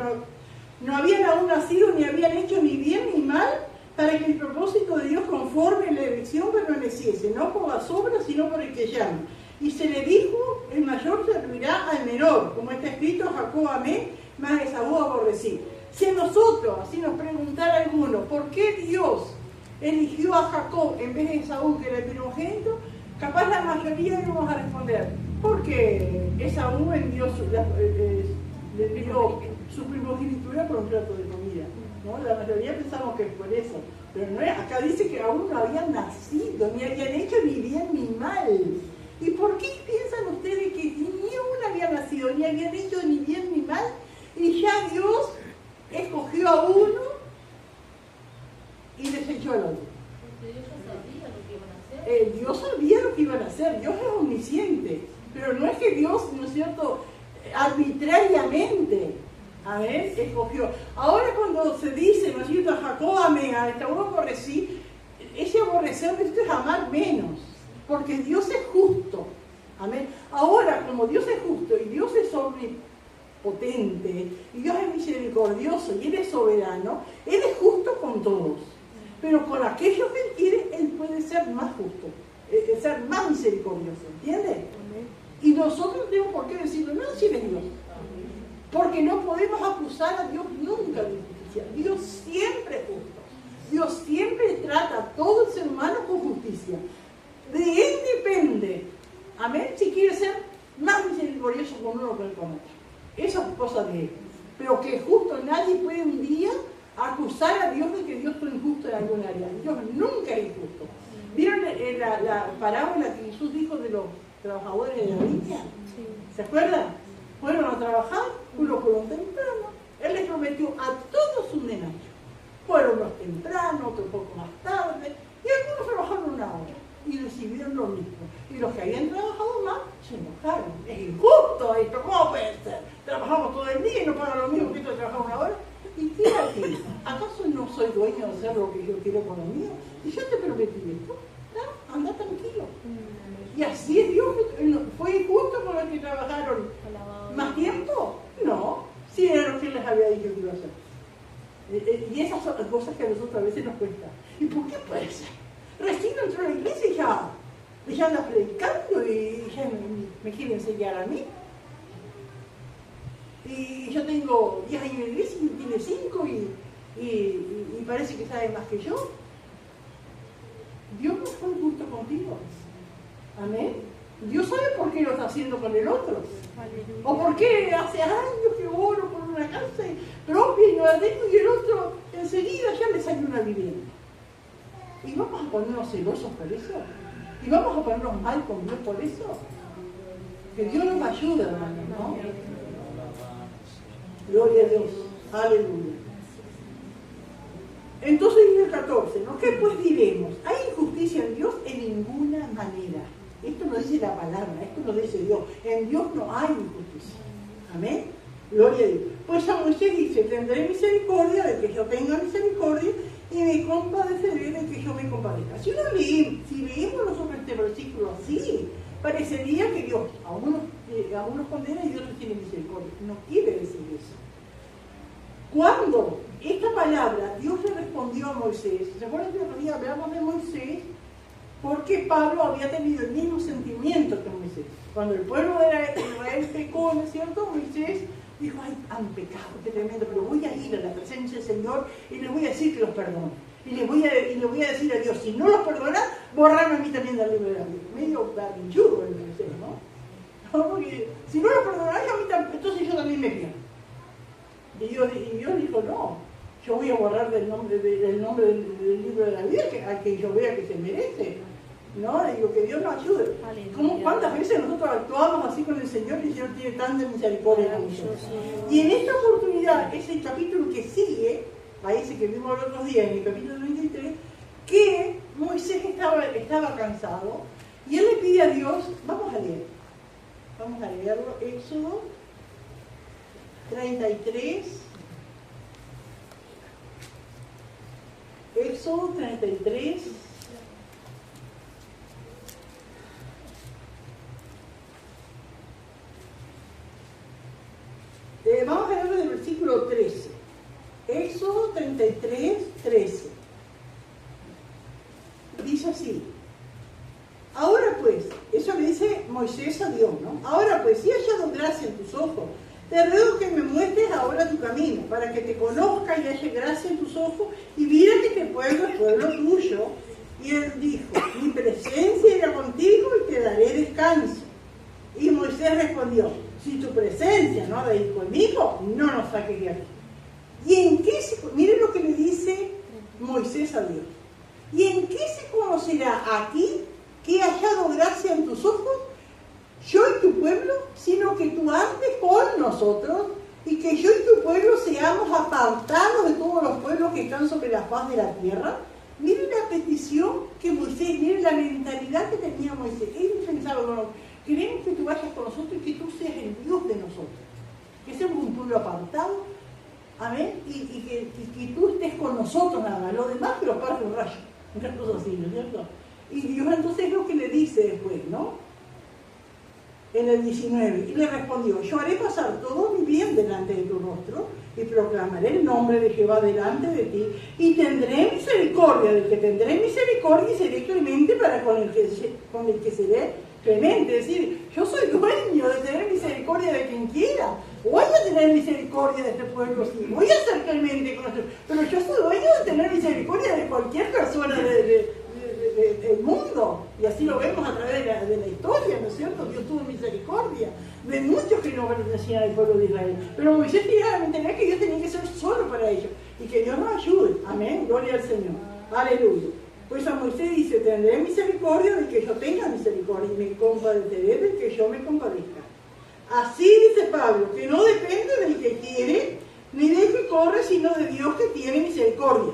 no habían aún nacido ni habían hecho ni bien ni mal, para que el propósito de Dios conforme la elección permaneciese, no por las obras, sino por el que llama. Y se le dijo, el mayor servirá al menor, como está escrito, Jacob amé, mas Esaú aborrecí. Si a nosotros, así nos preguntara alguno, ¿por qué Dios eligió a Jacob en vez de Esaú, que era el primogénito? Capaz la mayoría íbamos a responder, porque Esaú envió le dio su primogenitura por un plato de comida, ¿no? La mayoría pensamos que es por eso, pero no es, acá dice que aún no habían nacido, ni habían hecho ni bien ni mal. ¿Y por qué piensan ustedes que ni uno había nacido, ni habían hecho ni bien ni mal, y ya Dios escogió a uno y desechó al otro? Dios sabía lo que iban a hacer, Dios es omnisciente, pero no es que Dios, ¿no es cierto?, arbitrariamente Amén, escogió. Ahora cuando se dice, ¿no es cierto? Jacob amé, a Esaú aborrecí, ese aborrecer esto es amar menos, porque Dios es justo. Amén. Ahora, como Dios es justo y Dios es omnipotente, y Dios es misericordioso y Él es soberano, Él es justo con todos. Pero con aquellos que Él quiere, Él puede ser más justo, ser más misericordioso, ¿entiendes? Y nosotros no tenemos por qué decirlo, no, si Él es Dios. Porque no podemos acusar a Dios nunca de injusticia. Dios siempre es justo. Dios siempre trata a todo el ser humano con justicia. De Él depende, amén, si quiere ser más misericordioso con uno que con otro. Eso es cosa de Él. Pero que justo nadie puede un día acusar a Dios de que Dios fue injusto en algún área. Dios nunca es injusto. ¿Vieron la parábola que Jesús dijo de los trabajadores de la viña? Sí. ¿Se acuerdan? Fueron a trabajar, unos fueron temprano. Él les prometió a todos un denario. Fueron unos temprano, otros un poco más tarde, y algunos trabajaron una hora y recibieron lo mismo. Y los que habían trabajado más se enojaron. Es injusto esto, ¿cómo puede ser? Trabajamos todo el día y no pagan lo mismo que esto de trabajar una hora. Y fíjate, ¿acaso no soy dueño de hacer lo que yo quiero con lo mío? Y yo te prometí esto, ¿no? Anda tranquilo. Y así es Dios. ¿Fue injusto con los que trabajaron más tiempo? No, si era lo que les había dicho que iba a hacer. Y esas son las cosas que a nosotros a veces nos cuestan. ¿Y por qué puede ser? Recién entró a la iglesia y ya anda predicando y ya me quiere enseñar a mí. Y yo tengo 10 años en la iglesia y tiene 5 y parece que sabe más que yo. Dios no fue justo contigo. Amén. Dios sabe por qué lo está haciendo con el otro. O por qué hace años que oro por una casa propia y no la tengo y el otro enseguida ya le sale una vivienda. ¿Y vamos a ponernos celosos por eso? ¿Y vamos a ponernos mal con Dios por eso? Que Dios nos ayude, hermano, ¿no? Gloria a Dios. Aleluya. Entonces dice el 14, ¿no? ¿Qué pues diremos? ¿Hay injusticia en Dios? En ninguna manera. Esto no dice la palabra, esto no dice Dios. En Dios no hay injusticia. Amén. Gloria a Dios. Pues a Moisés dice, tendré misericordia de que yo tenga misericordia y me compadeceré de que yo me compadezca. Si leemos nosotros este versículo así, parecería que Dios a unos condena y Dios no tiene misericordia. No quiere decir eso. Cuando esta palabra Dios le respondió a Moisés, ¿se acuerdan que otro día hablamos de Moisés? Porque Pablo había tenido el mismo sentimiento que Moisés. Cuando el pueblo de Israel pecó, ¿no es cierto? Moisés dijo, ay, han pecado, qué tremendo, pero voy a ir a la presencia del Señor y les voy a decir que los perdone. Y le voy a decir a Dios, si no los perdona, borrarme a mí también del libro de la vida. Medio berrinchudo el Moisés, ¿no? Porque si no los perdonáis a mí también, entonces yo también me pierdo. Y Dios dijo, no, yo voy a borrar del nombre del libro de la vida a quien yo vea que se merece. No, digo que Dios nos ayude. ¿Cuántas veces nosotros actuamos así con el Señor y el Señor tiene tanta misericordia con nosotros? Y en esta oportunidad, ese capítulo que sigue, a ese que vimos los otros días, en el capítulo 23, que Moisés estaba cansado y él le pide a Dios, vamos a leerlo, Éxodo 33, Éxodo 33, vamos a leerlo del versículo 13, Éxodo 33, 13, dice así, ahora pues, eso le dice Moisés a Dios, ¿no? Ahora pues, si he hallado gracia en tus ojos, te ruego que me muestres ahora tu camino, para que te conozca y haya gracia en tus ojos, y viera que este pueblo es pueblo tuyo. Y él dijo, mi presencia irá contigo y te daré descanso. Y Moisés respondió, si tu presencia no ha de ir conmigo, no nos saques de aquí. ¿Y en qué miren lo que le dice Moisés a Dios. ¿Y en qué se conocerá aquí que he hallado gracia en tus ojos? Yo y tu pueblo, sino que tú andes con nosotros y que yo y tu pueblo seamos apartados de todos los pueblos que están sobre la faz de la tierra. Miren la petición que Moisés, miren la mentalidad que tenía Moisés. Él pensaba, bueno, queremos que tú vayas con nosotros y que tú seas el Dios de nosotros. Que seamos un pueblo apartado, Amén. Y que tú estés con nosotros nada más. Lo demás que los parte un rayo. Una cosa así, ¿no es cierto? Y Dios entonces es lo que le dice después, ¿no? En el 19, y le respondió: yo haré pasar todo mi bien delante de tu rostro, y proclamaré el nombre de Jehová delante de ti, y tendré misericordia del que tendré misericordia, y seré clemente para con el que seré clemente. Es decir, yo soy dueño de tener misericordia de quien quiera. Voy a tener misericordia de este pueblo, sí, voy a ser clemente con esto, pero yo soy dueño de tener misericordia de cualquier persona del mundo. Y así lo vemos a través de la historia, ¿no es cierto? Dios tuvo misericordia de muchos que no pertenecían al pueblo de Israel. Pero Moisés tenía que entender que Dios tenía que ser solo para ellos y que Dios nos ayude. Amén, gloria al Señor. Aleluya. Pues a Moisés dice: tendré misericordia del que yo tenga misericordia, y me compadeceré del que yo me compadezca. Así dice Pablo, que no depende del que quiere ni del que corre, sino de Dios que tiene misericordia.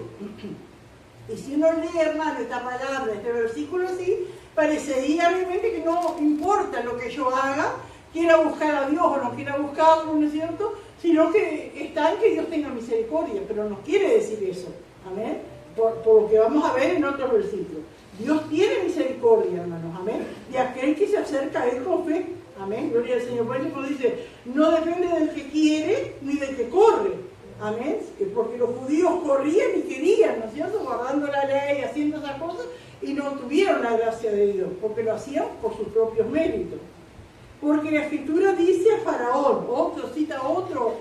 Y si uno lee, hermano, esta palabra, este versículo así, parecería realmente que no importa lo que yo haga, quiera buscar a Dios o no quiera buscarlo, ¿no es cierto? Sino que está en que Dios tenga misericordia, pero no quiere decir eso. Amén. Por lo que vamos a ver en otros versículos. Dios tiene misericordia, hermanos, amén, de aquel que se acerca a Él con fe. Amén, gloria al Señor. Por eso dice: no depende del que quiere ni del que corre. Amén, porque los judíos corrían y querían, ¿no es cierto?, guardando la ley, haciendo esas cosas, y no tuvieron la gracia de Dios, porque lo hacían por sus propios méritos. Porque la Escritura dice a Faraón, cita otro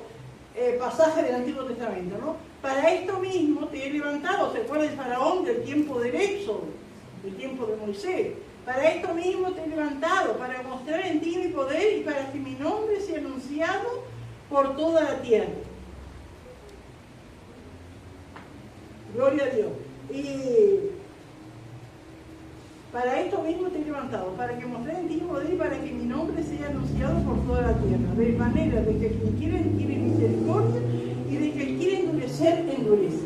pasaje del Antiguo Testamento, ¿no? Para esto mismo te he levantado. ¿Se acuerda de Faraón del tiempo del Éxodo, del tiempo de Moisés? Para esto mismo te he levantado, para mostrar en ti mi poder y para que mi nombre sea anunciado por toda la tierra. Gloria a Dios. Y para esto mismo te he levantado, para que mostrar en ti mi poder y para que mi nombre sea anunciado por toda la tierra. De manera de que quien quiere misericordia, y de que quiere endurecer, endurece.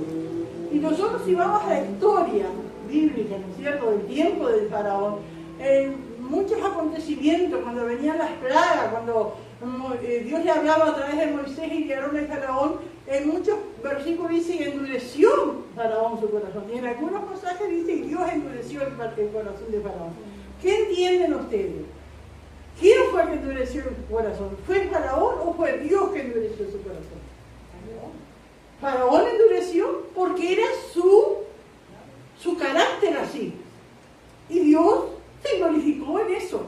Y nosotros, si vamos a la historia bíblica, ¿no es cierto?, del tiempo del faraón, muchos acontecimientos, cuando venían las plagas, cuando Dios le hablaba a través de Moisés y de Aarón al faraón, en muchos versículos dice que endureció Faraón su corazón, y en algunos pasajes dice que Dios endureció el corazón de Faraón. ¿Qué entienden ustedes? ¿Quién fue el que endureció el corazón? ¿Fue el Faraón o fue Dios que endureció su corazón? Faraón endureció porque era su carácter así. Y Dios se glorificó en eso.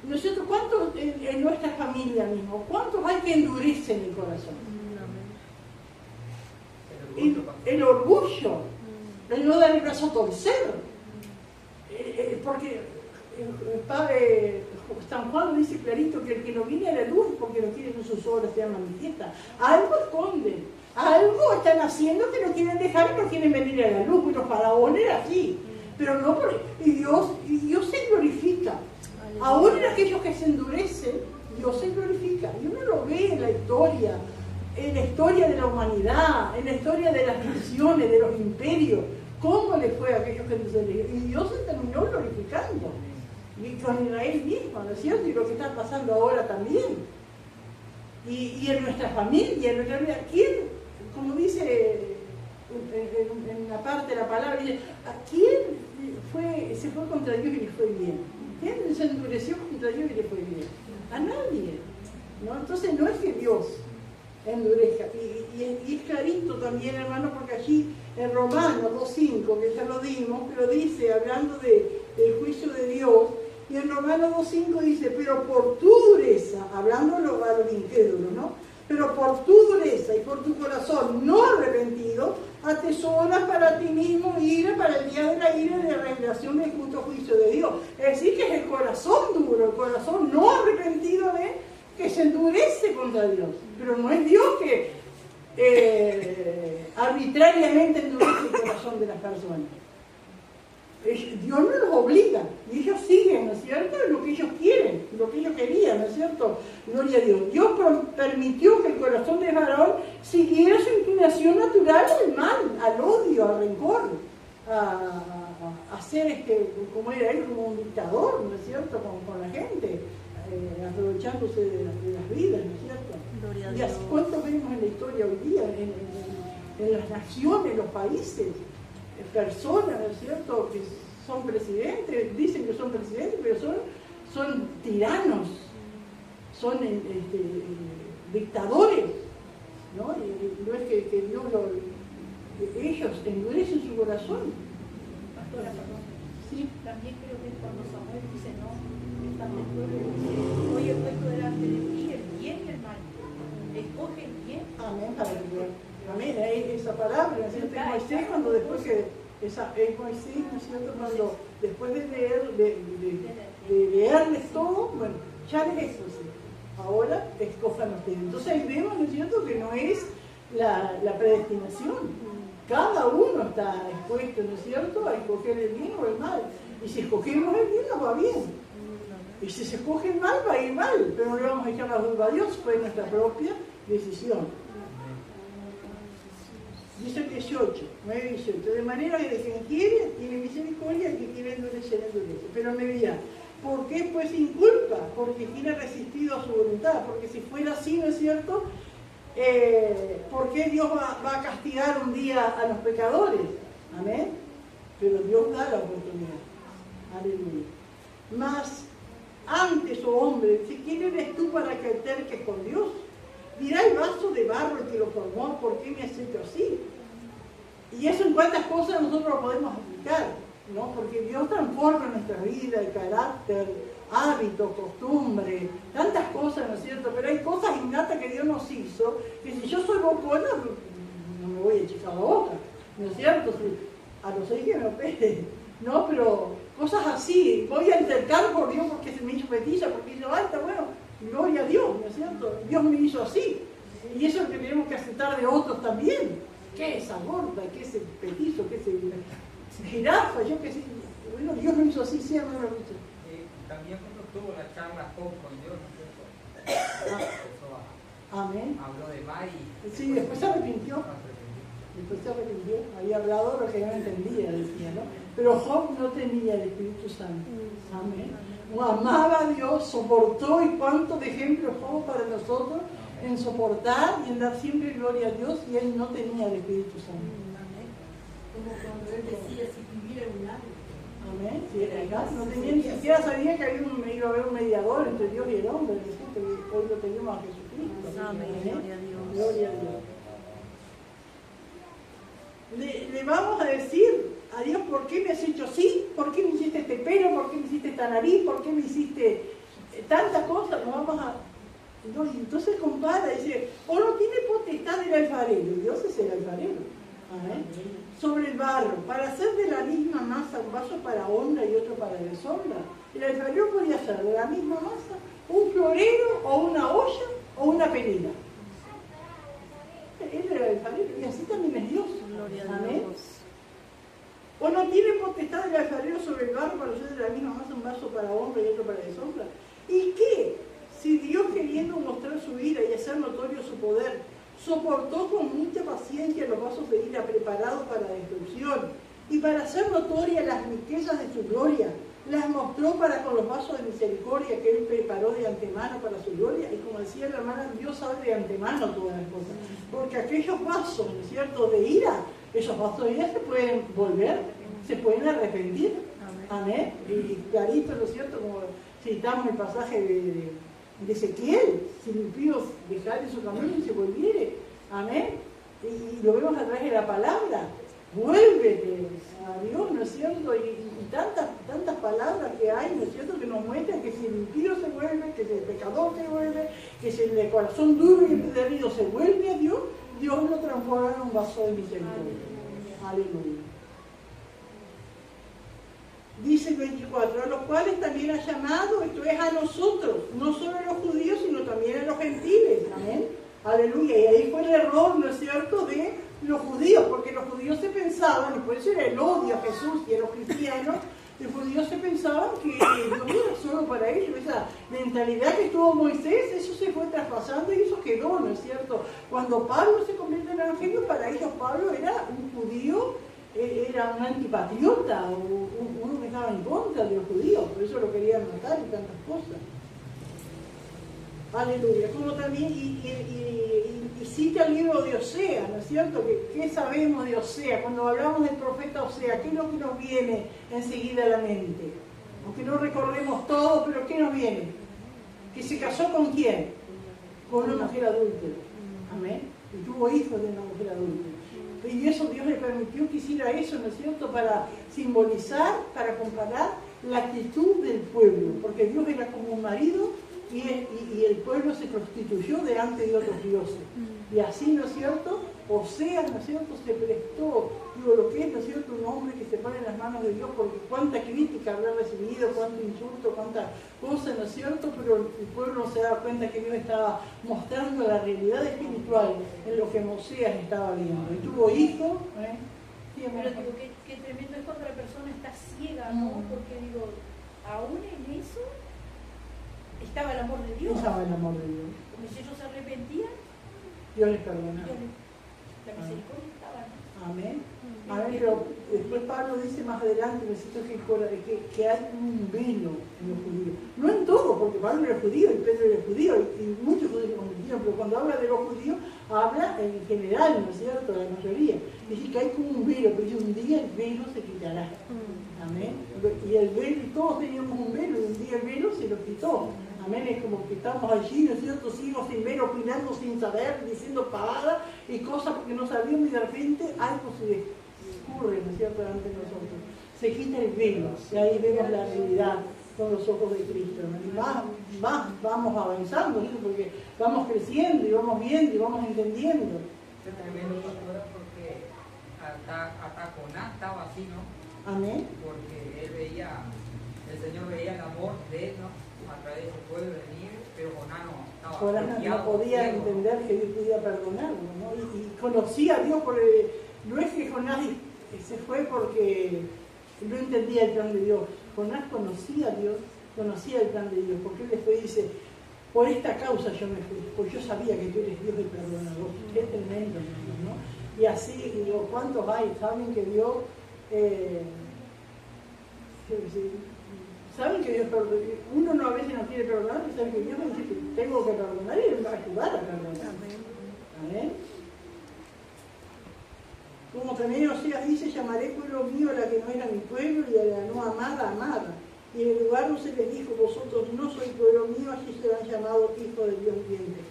Nosotros, ¿cuántos en nuestra familia mismo? ¿Cuántos hay que endurecen el corazón? El orgullo, el no dar el brazo a torcer. Porque el padre San Juan dice clarito que el que no viene a la luz porque no quieren que sus obras sean manifiestas. Algo esconden, algo están haciendo que no quieren dejar y no quieren venir a la luz. Pero Faraón era así, pero no por... y Dios se glorifica. Aún en aquellos que se endurecen, Dios se glorifica. Y uno lo ve en la historia de la humanidad, en la historia de las naciones, de los imperios, cómo le fue a aquellos que se endurecieron. Y Dios se terminó glorificando. Y con Israel mismo, ¿no es cierto? Y lo que está pasando ahora también. Y en nuestra familia, en nuestra vida, ¿quién, como dice en la parte de la palabra, dice, ¿a quién se fue contra Dios y le fue bien? ¿Quién se endureció contra Dios y le fue bien? A nadie, ¿no? Entonces no es que Dios endurezca. Y es clarito también, hermano, porque allí en Romanos 2.5, que ya lo dimos, pero dice, hablando del juicio de Dios, y en Romanos 2.5 dice: pero por tu dureza, hablando a los incrédulos, ¿no? Pero por tu dureza y por tu corazón no arrepentido, atesoras para ti mismo ira para el día de la ira y de la revelación del justo juicio de Dios. Es decir, que es el corazón duro, el corazón no arrepentido que se endurece contra Dios. Pero no es Dios que arbitrariamente endurece el corazón de las personas. Dios no los obliga, y ellos siguen, ¿no es cierto?, lo que ellos quieren, lo que ellos querían, ¿no es cierto? Gloria a Dios. Dios permitió que el corazón de Faraón siguiera su inclinación natural al mal, al odio, al rencor, a ser como era él, como un dictador, ¿no es cierto?, con la gente, aprovechándose de las vidas, ¿no es cierto? Gloria a Y Dios. así, ¿cuántos vemos en la historia hoy día? En las naciones, los países, personas, ¿no es cierto?, que son presidentes, dicen que son presidentes, pero son tiranos, son dictadores, ¿no? Y no es que Dios ellos endurecen su corazón. Pastora, perdón. Sí. También creo que es cuando Samuel dice, no, está el pueblo y dice, hoy he puesto delante de ti el bien y el mal. Escoge el bien. Amén, aleluya. Amén, esa palabra, ¿no es cierto? Es Moisés cuando después que es Moisés, ¿no es cierto? Cuando después de leerles todo, bueno, ya les expuse. Ahora escojan ustedes. Entonces ahí vemos, ¿no es cierto?, que no es la predestinación. Cada uno está expuesto, ¿no es cierto?, a escoger el bien o el mal. Y si escogemos el bien, nos va bien. Y si se escoge el mal, va a ir mal. Pero no le vamos a echar la culpa a Dios, fue nuestra propia decisión. Dice el 18, 9 y 18. De manera que de quien quiere, tiene misericordia, el que quiere endurecer, endurece. Pero me dirá, ¿por qué pues sin culpa? Porque tiene resistido a su voluntad. Porque si fuera así, ¿no es cierto?, ¿por qué Dios va a castigar un día a los pecadores? Amén. Pero Dios da la oportunidad. Aleluya. Mas antes, oh hombre, si quién eres tú para que alterques con Dios, dirá el vaso de barro que lo formó, ¿por qué me has hecho así? Y eso en cuántas cosas nosotros lo podemos aplicar, ¿no? Porque Dios transforma nuestra vida, el carácter, hábitos, costumbres, tantas cosas, ¿no es cierto? Pero hay cosas innatas que Dios nos hizo, que si yo soy bocona, no me voy a echar la boca, ¿no es cierto? A no ser que me opere, ¿no? Pero cosas así, voy a altercar por Dios porque se me hizo petiza, porque hizo, ay, está bueno, gloria a Dios, ¿no es cierto? Dios me hizo así. Y eso es lo que tenemos que aceptar de otros también. ¿Qué es esa gorda? ¿Qué es el petizo? ¿Qué es el jirafa? Yo qué sé. Bueno, Dios me hizo así, sí, no lo hizo. También cuando tuvo la charla con Dios, ¿no es cierto? Amén. Habló de más y... Sí, después se arrepintió. Después se arrepintió. Había hablado lo que no entendía, decía, ¿no? Pero Job no tenía el Espíritu Santo. Amén. Amaba a Dios, soportó, y cuánto de ejemplo Job para nosotros en soportar y en dar siempre gloria a Dios, y él no tenía el Espíritu Santo. Como cuando él decía, si viviera un año. Amén. Sí, no tenía, ni siquiera sabía que iba a haber un mediador entre Dios y el hombre. Hoy lo tenemos a Jesucristo. Amén. Gloria a Dios. Gloria a Dios. Le vamos a decir a Dios, ¿por qué me has hecho así? ¿Por qué me hiciste este pelo? ¿Por qué me hiciste esta nariz? ¿Por qué me hiciste tantas cosas? Nos vamos a... No, y entonces compara, dice, o no tiene potestad el alfarero. Dios es el alfarero. Amén. Sobre el barro, para hacer de la misma masa un vaso para honra y otro para deshonra. El alfarero podía hacer de la misma masa un florero o una olla o una pelila. Él era el alfarero, y así también es Dios. Gloria a Amén. Dios. ¿O no tiene potestad el alfarero sobre el barro para hacer de la misma masa un vaso para honra y otro para deshonra? ¿Y qué? Si Dios, queriendo mostrar su ira y hacer notorio su poder, soportó con mucha paciencia los vasos de ira preparados para la destrucción, y para hacer notorias las riquezas de su gloria, las mostró para con los vasos de misericordia que Él preparó de antemano para su gloria. Y como decía la hermana, Dios sabe de antemano todas las cosas, porque aquellos vasos, ¿no es cierto?, de ira, esos vasos de ira se pueden volver, se pueden arrepentir. Amén. Y clarito, ¿no es cierto?, como citamos el pasaje de Ezequiel, si el impío dejare su camino y se volviere. Amén. Y lo vemos a través de la palabra. Vuélvete a Dios, ¿no es cierto? Y tantas palabras que hay, ¿no es cierto?, que nos muestran que si el impío se vuelve, que si el pecador se vuelve, que si el de corazón duro y empedernido se vuelve a Dios, Dios lo transforma en un vaso de misericordia. Aleluya. Dice el 24, a los cuales también ha llamado, esto es a nosotros, no solo a los judíos, sino también a los gentiles. Amén. Aleluya. Y ahí fue el error, ¿no es cierto?, de los judíos, porque los judíos se pensaban, y por eso era el odio a Jesús y a los cristianos, los judíos se pensaban que Dios era solo para ellos. Esa mentalidad que tuvo Moisés, eso se fue traspasando y eso quedó, ¿no es cierto? Cuando Pablo se convierte en evangelio, para ellos Pablo era un judío, era un antipatriota, uno que estaba en contra de los judíos, por eso lo querían matar y tantas cosas. 25. Aleluya. Como también, y cita el libro de Osea, ¿no es cierto? ¿Qué sabemos de Osea? Cuando hablamos del profeta Osea, ¿qué es lo que nos viene enseguida a la mente? Aunque no recordemos todo, pero ¿qué nos viene? ¿Que se casó con quién? Con una mujer adúltera. Amén. Y tuvo hijos de una mujer adúltera. Y eso Dios le permitió que hiciera eso, ¿no es cierto? Para simbolizar, para comparar la actitud del pueblo. Porque Dios era como un marido y el pueblo se prostituyó delante de otros dioses. Y así, ¿no es cierto? Osea, ¿no es cierto?, se prestó, digo, lo que es, ¿no es cierto?, un hombre que se pone en las manos de Dios, porque cuánta crítica habrá recibido, cuánto insulto, cuánta cosa, ¿no es cierto?, pero el pueblo no se daba cuenta que Dios estaba mostrando la realidad espiritual en lo que Oseas estaba viendo. Y tuvo hijos, Sí, pero digo, qué tremendo es cuando la persona está ciega, ¿no? Porque digo, aún en eso estaba el amor de Dios. Estaba el amor de Dios. Porque si ellos se arrepentían, Dios les perdonaba. La misericordia estaba, ¿no? Amén. Amén, pero después Pablo dice más adelante, necesito que hay un velo en los judíos. No en todo, porque Pablo era judío y Pedro era judío y muchos judíos se convirtieron, pero cuando habla de los judíos, habla en general, ¿no es cierto?, la mayoría. Dice que hay como un velo, pero dice un día el velo se quitará. Amén. Y el velo, todos teníamos un velo, y un día el velo se lo quitó. Amén, es como que estamos allí, ¿no es cierto?, signos sin ver, opinando sin saber, diciendo pavadas y cosas porque no sabíamos y de repente algo se descurre, ¿no es cierto?, delante de nosotros. Se quita el velo y ahí vemos la realidad con los ojos de Cristo, ¿no? Y más vamos avanzando, ¿no?, porque vamos creciendo y vamos viendo y vamos entendiendo. Es tremendo, pastora, porque hasta Jonás estaba así, ¿no? Amén. Porque el Señor veía el amor de él, ¿no?, a través de su pueblo de nieve, pero Jonás no estaba. Jonás no podía entender que Dios podía perdonarlo, ¿no? Y conocía a Dios, no es que Jonás se fue porque no entendía el plan de Dios. Jonás conocía a Dios, conocía el plan de Dios, porque él después dice, por esta causa yo me fui, porque yo sabía que tú eres Dios de perdonador. Qué tremendo, ¿no? Y así, digo, ¿cuántos hay? Saben que Dios... saben que Dios perdona. Uno no, a veces no quiere perdonar, y sabe que Dios me dice que tengo que perdonar y Él va a ayudar a perdonar. Amén. Como también Oseas dice, llamaré pueblo mío a la que no era mi pueblo y a la no amada, amada. Y en el lugar no se les dijo, vosotros no sois pueblo mío, allí serán llamados hijos de Dios viviente.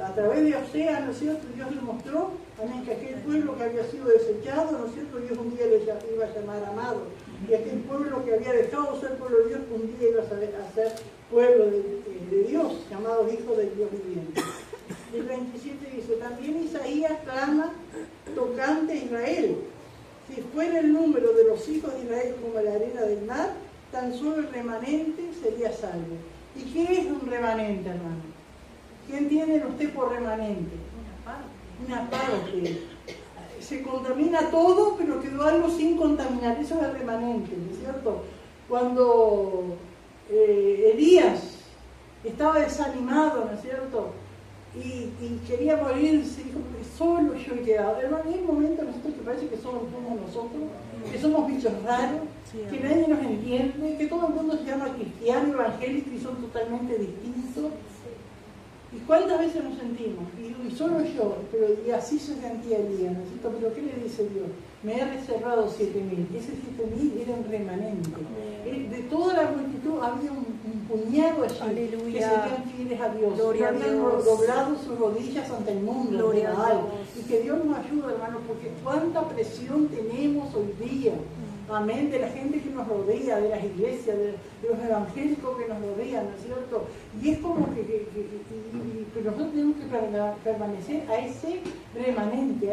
A través de Oseas, ¿no es cierto?, Dios le mostró, amén, que aquel pueblo que había sido desechado, ¿no es cierto?, Dios un día le iba a llamar amado. Y aquel pueblo que había dejado ser pueblo de Dios, un día iba a ser pueblo de Dios, llamados hijos del Dios viviente. El 27 dice, también Isaías clama tocante a Israel. Si fuera el número de los hijos de Israel como la arena del mar, tan solo el remanente sería salvo. ¿Y qué es un remanente, hermano? ¿Qué entiende usted por remanente? Una parte. Se contamina todo, pero quedó algo sin contaminar. Eso es el remanente, ¿no es cierto? Cuando Elías estaba desanimado, ¿no es cierto?, y quería morirse, dijo, solo yo he quedado. Hermano, hay momentos nosotros que parece que somos nosotros, que somos bichos raros, que nadie nos entiende, que todo el mundo se llama cristiano, evangélico y son totalmente distintos. ¿Y cuántas veces nos sentimos? Y solo yo, pero y así se sentía Elías, ¿no es cierto? Pero ¿qué le dice Dios? Me he reservado 7.000. Ese 7.000 era un remanente. De toda la multitud había un puñado allí. Aleluya. Que serían fieles a Dios. Que habían doblado sus rodillas ante el mundo real. Y que Dios nos ayude, hermanos, porque cuánta presión tenemos hoy día. Amén, de la gente que nos rodea, de las iglesias, de los evangélicos que nos rodean, ¿no es cierto? Y es como que nosotros tenemos que permanecer a ese remanente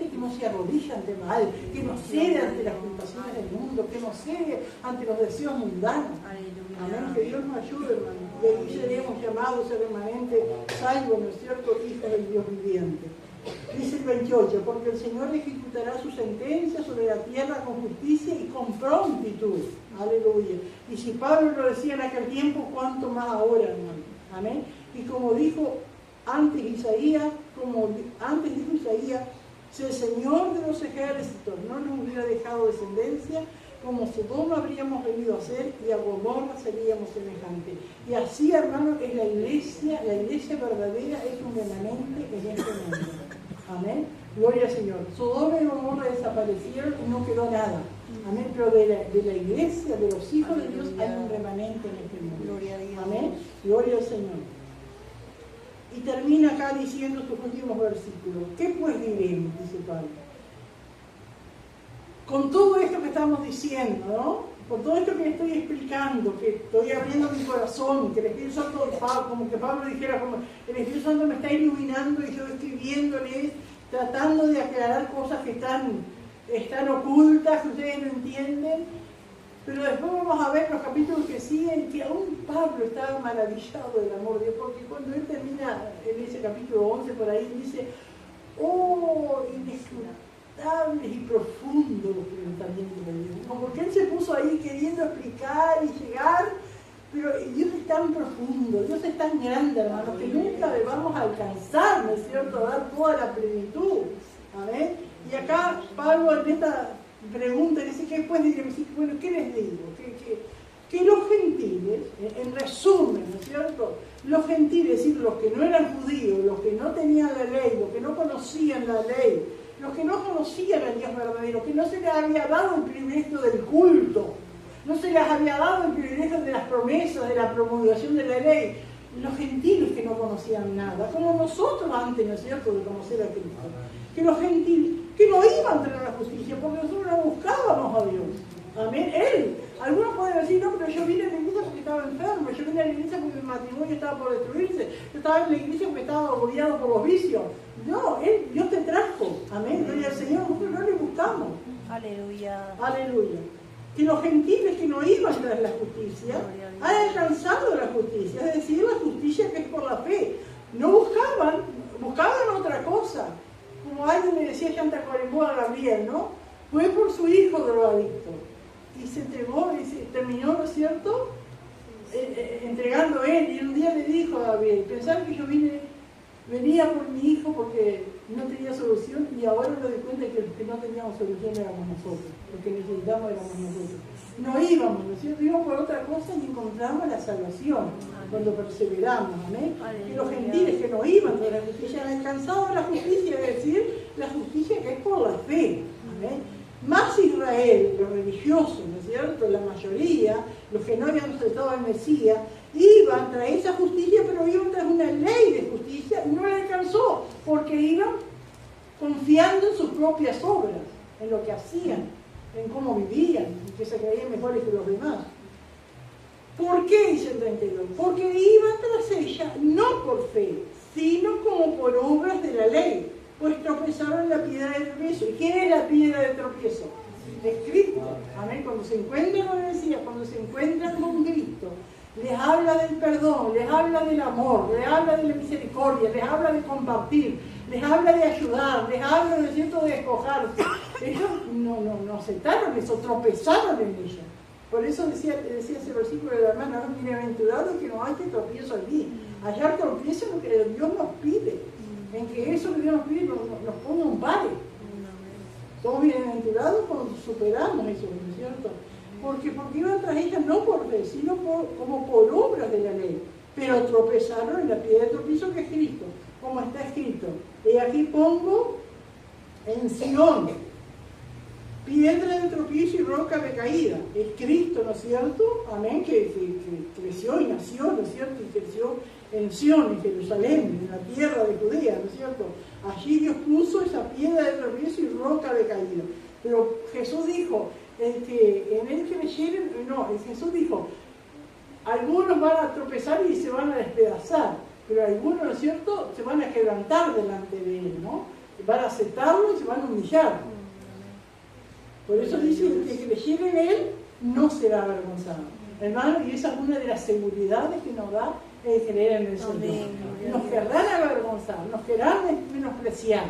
que no se arrodilla ante mal, que no cede ante las tentaciones del mundo, que no cede ante los deseos mundanos. Amén, que Dios nos ayude, hermano. Y ahí seremos llamados ese remanente salvo, ¿no es cierto?, hijos del Dios viviente. Dice el 28, porque el Señor ejecutará su sentencia sobre la tierra con justicia y con prontitud. Aleluya. Y si Pablo lo decía en aquel tiempo, ¿cuánto más ahora, hermano? Amén. Y como dijo antes Isaías, si el Señor de los ejércitos no nos hubiera dejado descendencia, como Sodoma habríamos venido a ser y a Gomorra seríamos semejantes. Y así, hermanos, es la iglesia verdadera es un remanente en este mundo. Amén. Gloria al Señor. Sodoma y Gomorra desaparecieron y no quedó nada. Amén. Pero de la iglesia, de los hijos de Dios, hay un remanente en este mundo. Gloria a Dios. Amén. Gloria al Señor. Y termina acá diciendo sus últimos versículos. ¿Qué pues diremos? Dice Pablo. Con todo esto que estamos diciendo, ¿no? Con todo esto que estoy explicando, que estoy abriendo mi corazón, que el Espíritu Santo, como que Pablo dijera, como el Espíritu Santo me está iluminando y yo estoy viéndoles, tratando de aclarar cosas que están ocultas, que ustedes no entienden. Pero después vamos a ver los capítulos que siguen, que aún Pablo estaba maravillado del amor de Dios, porque cuando él termina en ese capítulo 11 por ahí, dice, oh, inescrutables y profundos los pensamientos de Dios. Como que él se puso ahí queriendo explicar y llegar, pero Dios es tan profundo, Dios es tan grande, hermanos, que nunca le vamos a alcanzar, ¿no es cierto?, a dar toda la plenitud. Amén. Y acá Pablo en esta pregunta dice, ¿qué pues diremos? Bueno, ¿qué les digo? Que los gentiles, en resumen, ¿no es cierto?, los gentiles, es decir, los que no eran judíos, los que no tenían la ley, los que no conocían la ley, los que no conocían al Dios verdadero, que no se les había dado el privilegio del culto, no se les había dado el privilegio de las promesas, de la promulgación de la ley, los gentiles que no conocían nada, como nosotros antes, ¿no es cierto?, de conocer a Cristo, que los gentiles que no iban a tener la justicia, porque nosotros no buscábamos a Dios. Amén. Algunos pueden decir, no, pero yo vine a la iglesia porque estaba enfermo, yo vine a la iglesia porque mi matrimonio estaba por destruirse, yo estaba en la iglesia porque estaba agobiado por los vicios. No, Dios te trajo. Amén. Gloria al Señor, nosotros no le buscamos. Aleluya. Aleluya. Que los gentiles que no iban tras la justicia han alcanzado la justicia, es decir, la justicia que es por la fe. No buscaban otra cosa. Como alguien le decía Santa Cuaresma a Gabriel, ¿no? Fue por su hijo drogadicto y se entregó y se terminó, ¿no es cierto?, entregando él. Y un día le dijo a Gabriel, pensar que yo venía por mi hijo porque no tenía solución, y ahora me doy cuenta que los que no teníamos solución éramos nosotros, los que necesitamos éramos nosotros. No íbamos, ¿no es cierto?, íbamos por otra cosa y encontramos la salvación cuando perseveramos. Amén. Y los gentiles que no iban de la justicia han alcanzado la justicia, es decir, la justicia que es por la fe. Amén. Más Israel, los religiosos, ¿no es cierto?, la mayoría, los que no habían aceptado al Mesías, iban tras esa justicia, pero iban tras una ley de justicia y no la alcanzó, porque iban confiando en sus propias obras, en lo que hacían, en cómo vivían, y que se creían mejores que los demás. ¿Por qué? Dice el 32. Porque iban tras ella no por fe, sino como por obras de la ley, pues tropezaron en la piedra de tropiezo. ¿Y qué es la piedra de tropiezo? Es Cristo. Amén. Cuando se encuentran con el Mesías, cuando se encuentran con Cristo, les habla del perdón, les habla del amor, les habla de la misericordia, les habla de compartir, les habla de ayudar, les habla, ¿no es cierto?, de despojarse. Ellos no aceptaron eso, tropezaron en ella. Por eso decía ese versículo de la hermana, bienaventurado que no haya tropiezo allí. Hallar tropiezo es lo que Dios nos pide, en que eso que Dios nos pide nos ponga un pare. Somos bienaventurados cuando superamos eso, ¿no es cierto? Porque iban tras ella no por fe, sino como por obras de la ley. Pero tropezaron en la piedra de tropiezo que es Cristo, como está escrito. Y aquí pongo en Sion, piedra de tropiezo y roca de caída. Es Cristo, ¿no es cierto? Amén, que creció y nació, ¿no es cierto? Y creció en Sion, en Jerusalén, en la tierra de Judea, ¿no es cierto? Allí Dios puso esa piedra de tropiezo y roca de caída. Pero Jesús dijo, que en él creyeren, Jesús dijo, algunos van a tropezar y se van a despedazar, pero algunos, ¿no es cierto?, se van a quebrantar delante de él, ¿no? Van a aceptarlo y se van a humillar. Por eso dice que creyera en él no será avergonzado. Hermano, y esa es una de las seguridades que nos da el creer en el Señor. Nos querrán avergonzar, nos querrán menospreciar,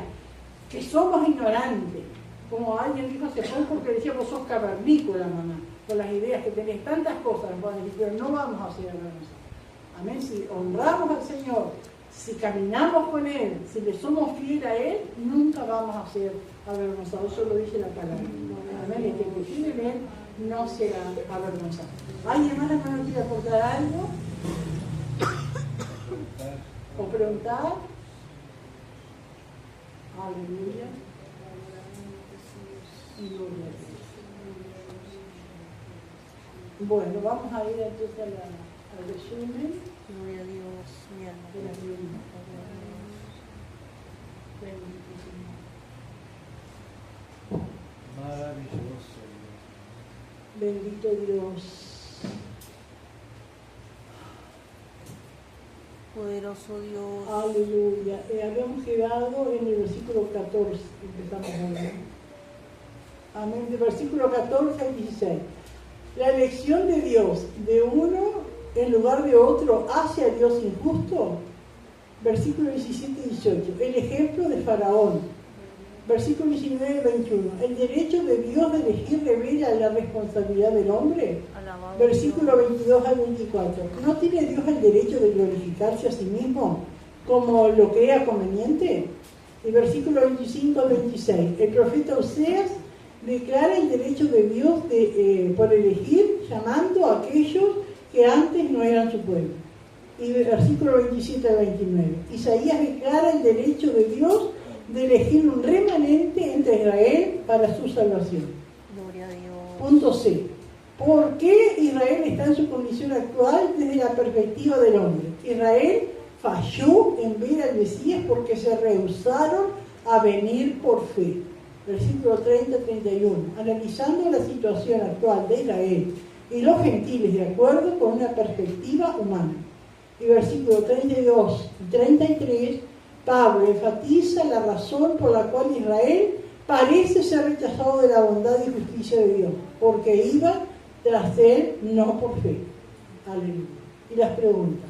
que somos ignorantes. Como alguien dijo hace poco que decía, vos sos cavernícola, mamá, con las ideas que tenés, tantas cosas, pero no vamos a ser avergonzados. Amén. Si honramos al Señor, si caminamos con Él, si le somos fieles a Él, nunca vamos a ser avergonzado, eso lo dice la palabra. Amén. El que confíe en Él no será avergonzado. ¿Hay hermana que no quiere aportar algo? ¿O preguntar? Aleluya. Y gloria a Dios. Bueno, vamos a ir entonces al resumen. Gloria a Dios, mi alma. De la Biblia. Maravilloso Dios. Bendito Dios. Poderoso Dios. Aleluya. Habíamos quedado en el versículo 14. Empezamos ahora. Amén. De versículo 14 al 16. La elección de Dios de uno en lugar de otro hacia Dios injusto. Versículo 17 y 18. El ejemplo de Faraón. Versículo 19 y 21. El derecho de Dios de elegir revela la responsabilidad del hombre. Alabado Versículo 22 al 24. ¿No tiene Dios el derecho de glorificarse a sí mismo como lo crea conveniente? Y versículo 25 al 26. El profeta Oseas declara el derecho de Dios por elegir, llamando a aquellos que antes no eran su pueblo. Y versículo 27 al 29. Isaías declara el derecho de Dios de elegir un remanente entre Israel para su salvación. Gloria a Dios. Punto C. ¿Por qué Israel está en su condición actual desde la perspectiva del hombre? Israel falló en ver al Mesías porque se rehusaron a venir por fe. Versículo 30-31. Analizando la situación actual de Israel y los gentiles de acuerdo con una perspectiva humana. Y versículo 32 y 33, Pablo enfatiza la razón por la cual Israel parece ser rechazado de la bondad y justicia de Dios, porque iba tras él no por fe. Aleluya. Y las preguntas.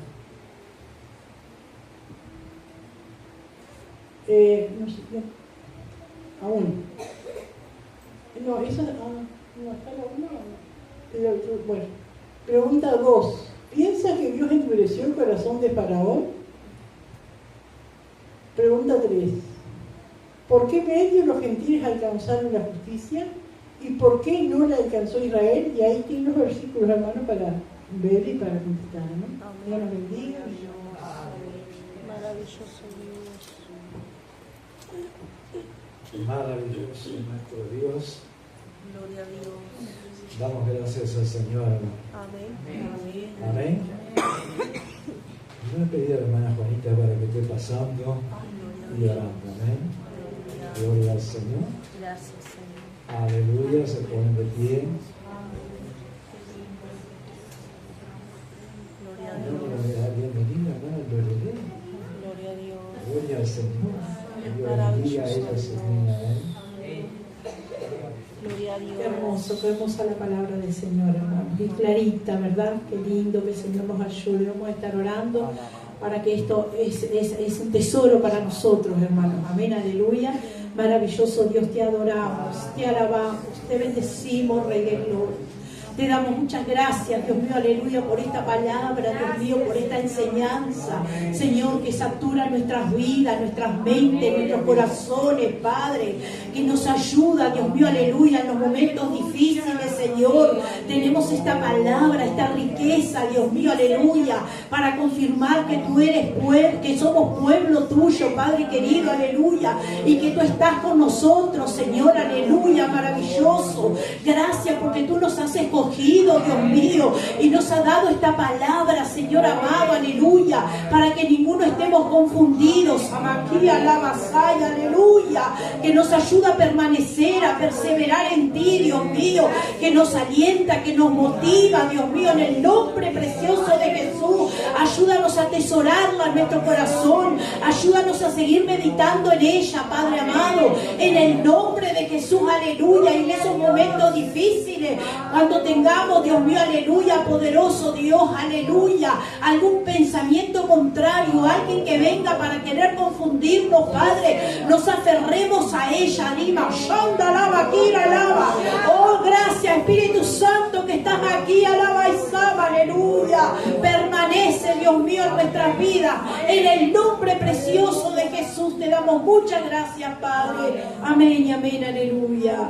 No sé, aún. No, esa. No, está la una. Bueno, pregunta 2. ¿Piensa que Dios endureció el corazón de Faraón? Pregunta 3. ¿Por qué medio los gentiles alcanzaron la justicia? ¿Y por qué no la alcanzó Israel? Y ahí tienen los versículos, hermanos, para ver y para contestar, ¿no? Dios nos bendiga. Maravilloso Dios. Maravilloso nuestro Dios. Gloria a Dios. Damos gracias al Señor. Amén. Amén. Yo le pedí a la hermana Juanita para que esté pasando y orando. Amén. Gloria al Señor. Gracias, Señor. Aleluya. Se ponen de pie. Gloria a Dios. Bienvenida acá al bebé. Gloria a Dios. Gloria al Señor. Dios bendiga a ella, Señor. Amén. Gloria a Dios. Qué hermosa la palabra del Señor, hermano. Qué clarita, ¿verdad? Qué lindo que el Señor nos ayude. Vamos a estar orando para que esto es un tesoro para nosotros, hermanos. Amén, aleluya. Maravilloso Dios, te adoramos, te alabamos, te bendecimos, Rey de Gloria. Te damos muchas gracias, Dios mío, aleluya, por esta palabra, Dios mío, por esta enseñanza, Señor, que satura nuestras vidas, nuestras mentes, nuestros corazones, Padre, que nos ayuda, Dios mío, aleluya, en los momentos difíciles, Señor. Tenemos esta palabra, esta riqueza, Dios mío, aleluya, para confirmar que tú eres pueblo, que somos pueblo tuyo, Padre querido, aleluya, y que tú estás con nosotros, Señor, aleluya, maravilloso. Gracias porque tú nos has escogido, Dios mío, y nos ha dado esta palabra, Señor amado, aleluya, para que ninguno estemos confundidos. Aquí alabasaya, aleluya, que nos ayuda a permanecer, a perseverar en ti, Dios mío, que nos alienta, que nos motiva, Dios mío, en el nombre precioso de Jesús. Ayúdanos a atesorarla en nuestro corazón, ayúdanos a seguir meditando en ella, Padre amado, en el nombre de Jesús, aleluya. Y en esos momentos difíciles, cuando tengamos, Dios mío, aleluya, poderoso Dios, aleluya, algún pensamiento contrario, alguien que venga para querer confundirnos, Padre, nos aferremos a ella, anima, shanda, alaba, kira, alaba. Oh, gracias, Espíritu Santo, que estás aquí, alaba y sama, aleluya. Permanece, Dios mío, en nuestras vidas, en el nombre precioso de Jesús. Jesús te damos muchas gracias, Padre. Amén y amén, aleluya.